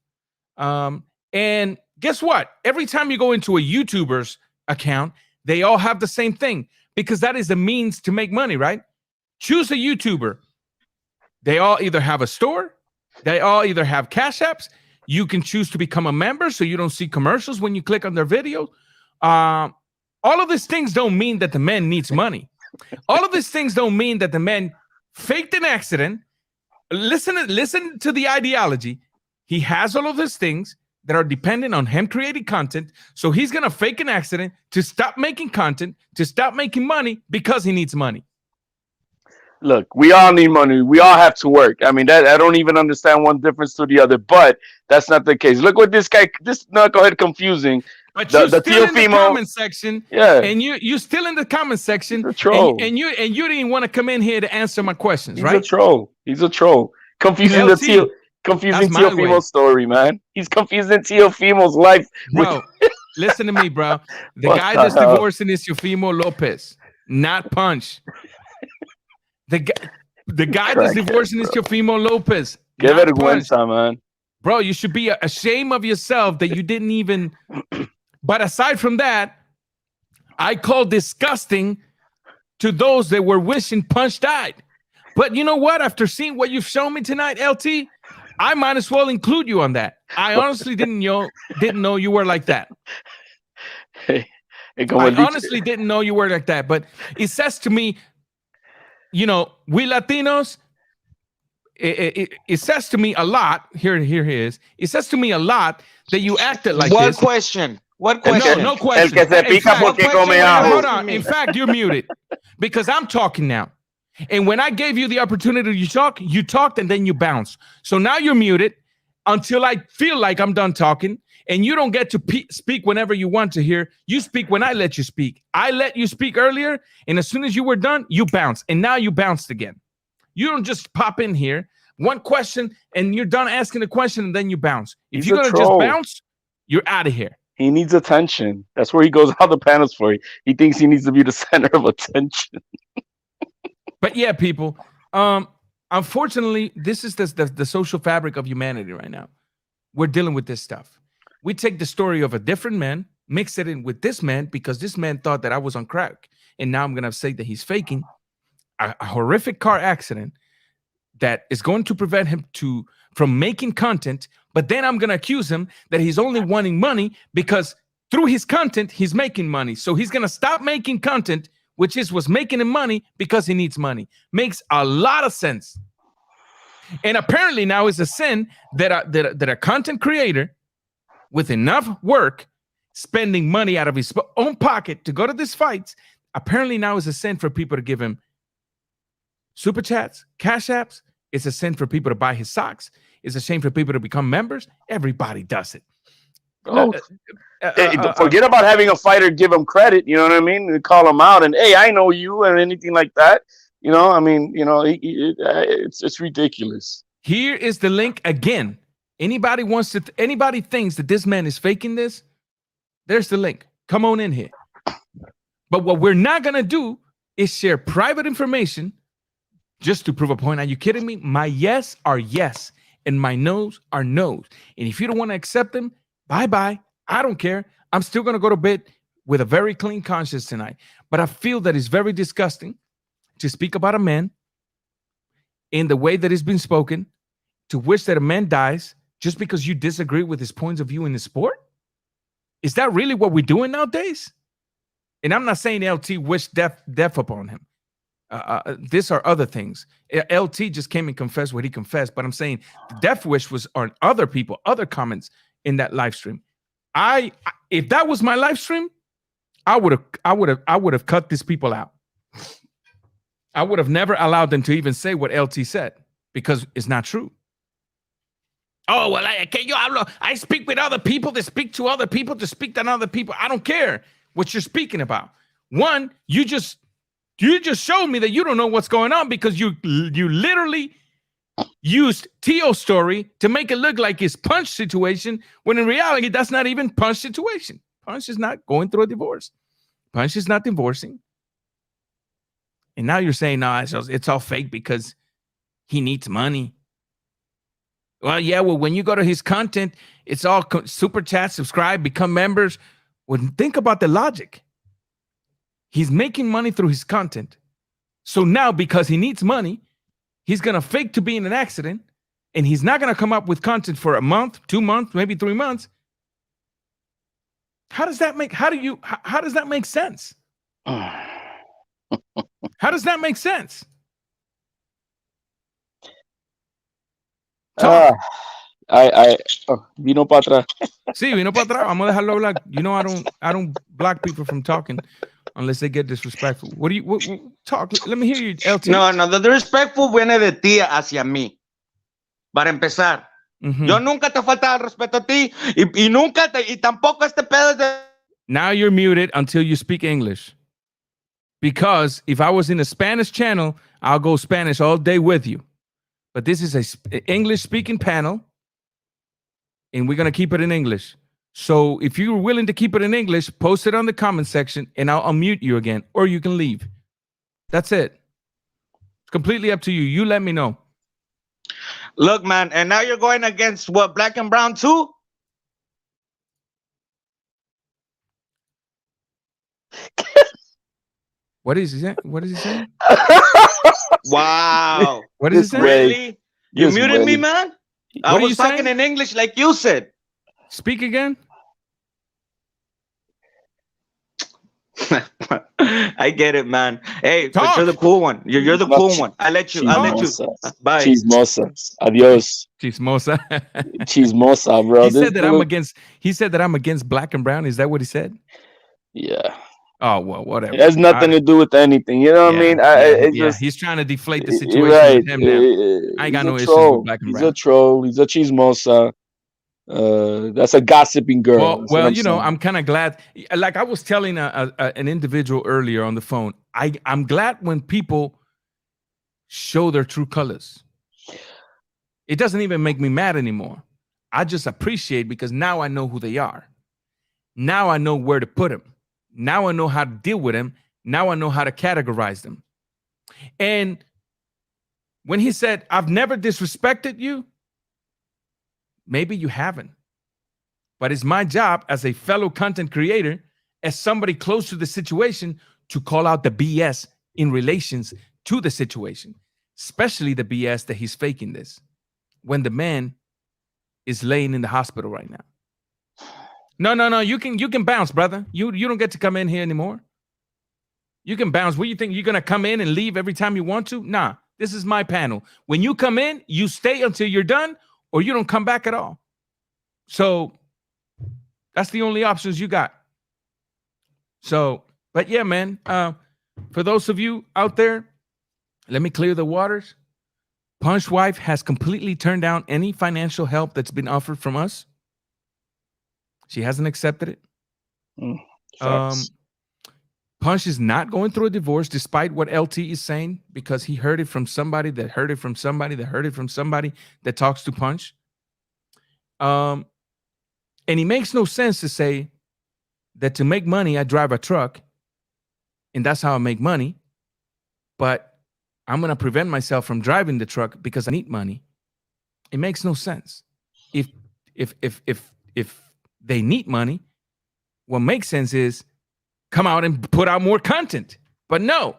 And guess what? Every time you go into a YouTuber's account, they all have the same thing because that is the means to make money, right? Choose a YouTuber. They all either have a store. They all either have Cash Apps. You can choose to become a member so you don't see commercials when you click on their video. All of these things don't mean that the man needs money. All of these things don't mean that the man faked an accident. Listen to the ideology. He has all of these things that are dependent on him creating content. So he's going to fake an accident to stop making content, to stop making money because he needs money. Look, we all need money. We all have to work. I mean, I don't even understand one difference to the other, but that's not the case. Look what this knucklehead confusing. But you're still in the comment section. Yeah. And you still in the comment section. He's a troll. And you didn't want to come in here to answer my questions, He's right? He's a troll. Confusing Teofimo's story, man. He's confusing Teofimo's life. Bro, listen to me, bro. The guy that's divorcing is Teofimo Lopez, not Punch. The guy that's divorcing is Teofimo Lopez. Qué vergüenza, man. Bro, you should be ashamed of yourself that you didn't even. But aside from that, I call disgusting to those that were wishing Punch died. But you know what? After seeing what you've shown me tonight, LT, I might as well include you on that. I honestly didn't know you were like that. I honestly didn't know you were like that, but it says to me, you know, we Latinos, it says to me a lot. Here he is. It says to me a lot that you acted like What this. question? What question? No question. El que se pica porque come ajo. Hold on. In fact, you're muted because I'm talking now. And when I gave you the opportunity to talk, you talked and then you bounced. So now you're muted until I feel like I'm done talking. And you don't get to speak whenever you want to hear. You speak when I let you speak. I let you speak earlier, and as soon as you were done, you bounced. And now you bounced again. You don't just pop in here, one question, and you're done asking the question, and then you bounce. If you're going to just bounce, you're out of here. He needs attention. That's where he goes out the panels for. He thinks he needs to be the center of attention. But yeah, people, unfortunately, this is the social fabric of humanity right now. We're dealing with this stuff. We take the story of a different man, mix it in with this man because this man thought that I was on crack. And now I'm going to say that he's faking a horrific car accident that is going to prevent him from making content. But then I'm going to accuse him that he's only wanting money because through his content, he's making money. So he's going to stop making content, which was making him money because he needs money. Makes a lot of sense. And apparently now it's a sin that a content creator with enough work, spending money out of his own pocket to go to these fights, apparently now is a sin for people to give him super chats, cash apps. It's a sin for people to buy his socks. It's a shame for people to become members. Everybody does it. Forget about having a fighter give him credit. You know what I mean? And call him out and, hey, I know you and anything like that. You know, I mean, you know, it's ridiculous. Here is the link again. Anybody thinks that this man is faking this? There's the link. Come on in here. But what we're not going to do is share private information just to prove a point. Are you kidding me? My yes are yes and my no's are no's. And if you don't want to accept them, bye-bye. I don't care. I'm still going to go to bed with a very clean conscience tonight. But I feel that it's very disgusting to speak about a man in the way that it's been spoken, to wish that a man dies just because you disagree with his points of view in the sport? Is that really what we're doing nowadays? And I'm not saying LT wished death upon him. These are other things. LT just came and confessed what he confessed, but I'm saying the death wish was on other people, other comments in that live stream. If that was my live stream, I would have cut these people out. I would have never allowed them to even say what LT said because it's not true. Oh, well, I speak with other people to speak to other people to speak to other people. I don't care what you're speaking about. One, you just showed me that you don't know what's going on because you literally used Tio's story to make it look like it's Punch situation, when in reality, that's not even Punch situation. Punch is not going through a divorce. Punch is not divorcing. And now you're saying, no, it's all fake because he needs money. Well, yeah, well, when you go to his content, it's all super chat, subscribe, become members. Well, think about the logic. He's making money through his content. So now, because he needs money, he's going to fake to be in an accident, and he's not going to come up with content for a month, 2 months, maybe 3 months. How does that make sense? How does that make sense? Vino para atrás. Sí, vino para atrás. Vamos a dejarlo hablar. You know, I don't block people from talking unless they get disrespectful. What talk? Let me hear you, LT. No, the disrespectful viene de ti hacia mí. Para empezar, yo nunca te faltaba el respeto a ti y nunca y tampoco este pedo es de. Now you're muted until you speak English. Because if I was in a Spanish channel, I'll go Spanish all day with you. But this is an English-speaking panel, and we're going to keep it in English. So if you're willing to keep it in English, post it on the comment section, and I'll unmute you again, or you can leave. That's it. It's completely up to you. You let me know. Look, man, and now you're going against what, Black and Brown too? What is he saying? What is he saying? Wow. What is he saying? Really? You Yes, muted way. me, man? I was talking in English like you said. Speak again. I get it, man. Hey, but Talk. you're the cool one. You're the cool one. I let you. Chismosa. Bye. Chismosa. Adios. Chismosa. Chismosa, bro. He said that I'm against. He said that I'm against black and brown. Is that what he said? Yeah. Oh well, whatever. It has nothing to do with anything. You know what I mean? It's just He's trying to deflate the situation right. with him now. I ain't got no issues with black and He's brown. a troll. He's a chismosa. That's a gossiping girl. Well, you know, I'm kind of glad. Like I was telling an individual earlier on the phone, I'm glad when people show their true colors. It doesn't even make me mad anymore. I just appreciate because now I know who they are. Now I know where to put them. Now I know how to deal with them. Now I know how to categorize them. And when he said, I've never disrespected you, maybe you haven't. But it's my job as a fellow content creator, as somebody close to the situation, to call out the BS in relations to the situation, especially the BS that he's faking this when the man is laying in the hospital right now. No. You can bounce, brother. You don't get to come in here anymore. You can bounce. What do you think? You're gonna come in and leave every time you want to? Nah, this is my panel. When you come in, you stay until you're done, or you don't come back at all. So that's the only options you got. So, but yeah, man. For those of you out there, let me clear the waters. Punch Wife has completely turned down any financial help that's been offered from us. She hasn't accepted it. Punch is not going through a divorce, despite what LT is saying, because he heard it from somebody that heard it from somebody that heard it from somebody that talks to Punch. And it makes no sense to say that to make money, I drive a truck, and that's how I make money. But I'm going to prevent myself from driving the truck because I need money. It makes no sense. If they need money, what makes sense is come out and put out more content. But no,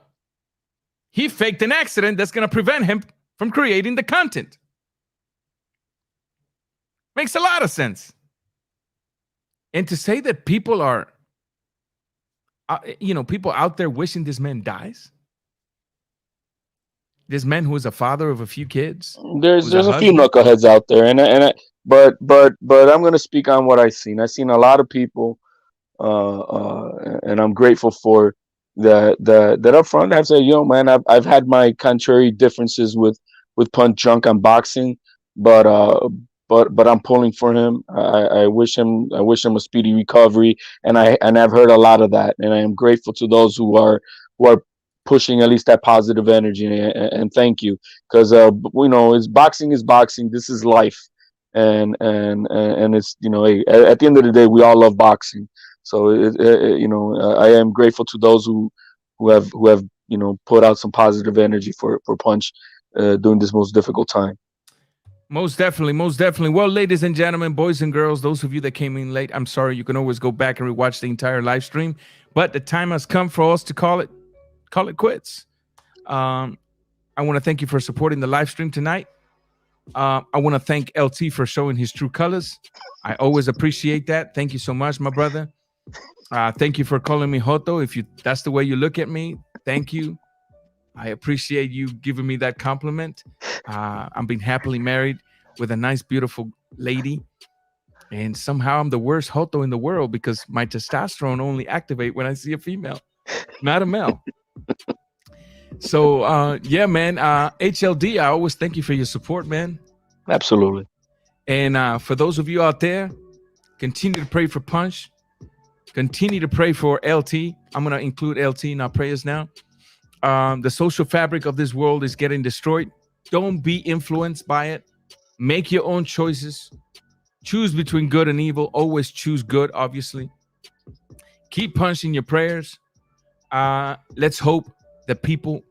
he faked an accident that's going to prevent him from creating the content. Makes a lot of sense. And to say that people are, people out there wishing this man dies. This man who is a father of a few kids. There's a few knuckleheads out there, but I'm going to speak on what I've seen. I've seen a lot of people, and I'm grateful for that up front have said, man, I've had my contrary differences with Punch Drunk on boxing, but I'm pulling for him. I wish him a speedy recovery, and I've heard a lot of that, and I am grateful to those who are pushing at least that positive energy, and thank you, because it's boxing is boxing. This is life, and it's at the end of the day, we all love boxing. So I am grateful to those who have put out some positive energy for Punch during this most difficult time. Most definitely. Well, ladies and gentlemen, boys and girls, those of you that came in late, I'm sorry. You can always go back and rewatch the entire live stream, but the time has come for us to call it quits. I want to thank you for supporting the live stream tonight. I want to thank LT for showing his true colors. I always appreciate that. Thank you so much, my brother. Thank you for calling me Joto. If that's the way you look at me, thank you. I appreciate you giving me that compliment. I'm being happily married with a nice, beautiful lady. And somehow I'm the worst Joto in the world because my testosterone only activate when I see a female, not a male. So, yeah, man, HLD, I always thank you for your support, man. Absolutely. And for those of you out there, continue to pray for Punch. Continue to pray for LT. I'm going to include LT in our prayers now. The social fabric of this world is getting destroyed. Don't be influenced by it. Make your own choices. Choose between good and evil. Always choose good, obviously. Keep Punch in your prayers. Let's hope that people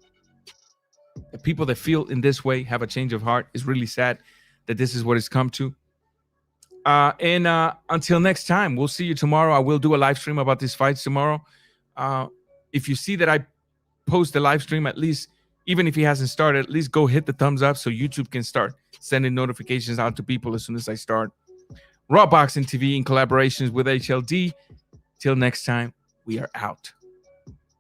that feel in this way have a change of heart. It's really sad that this is what it's come to. And until next time, we'll see you tomorrow. I will do a live stream about these fights tomorrow. If you see that I post the live stream, at least, even if he hasn't started, at least go hit the thumbs up so YouTube can start sending notifications out to people as soon as I start. Raw Boxing TV in collaborations with HLD. Till next time, we are out.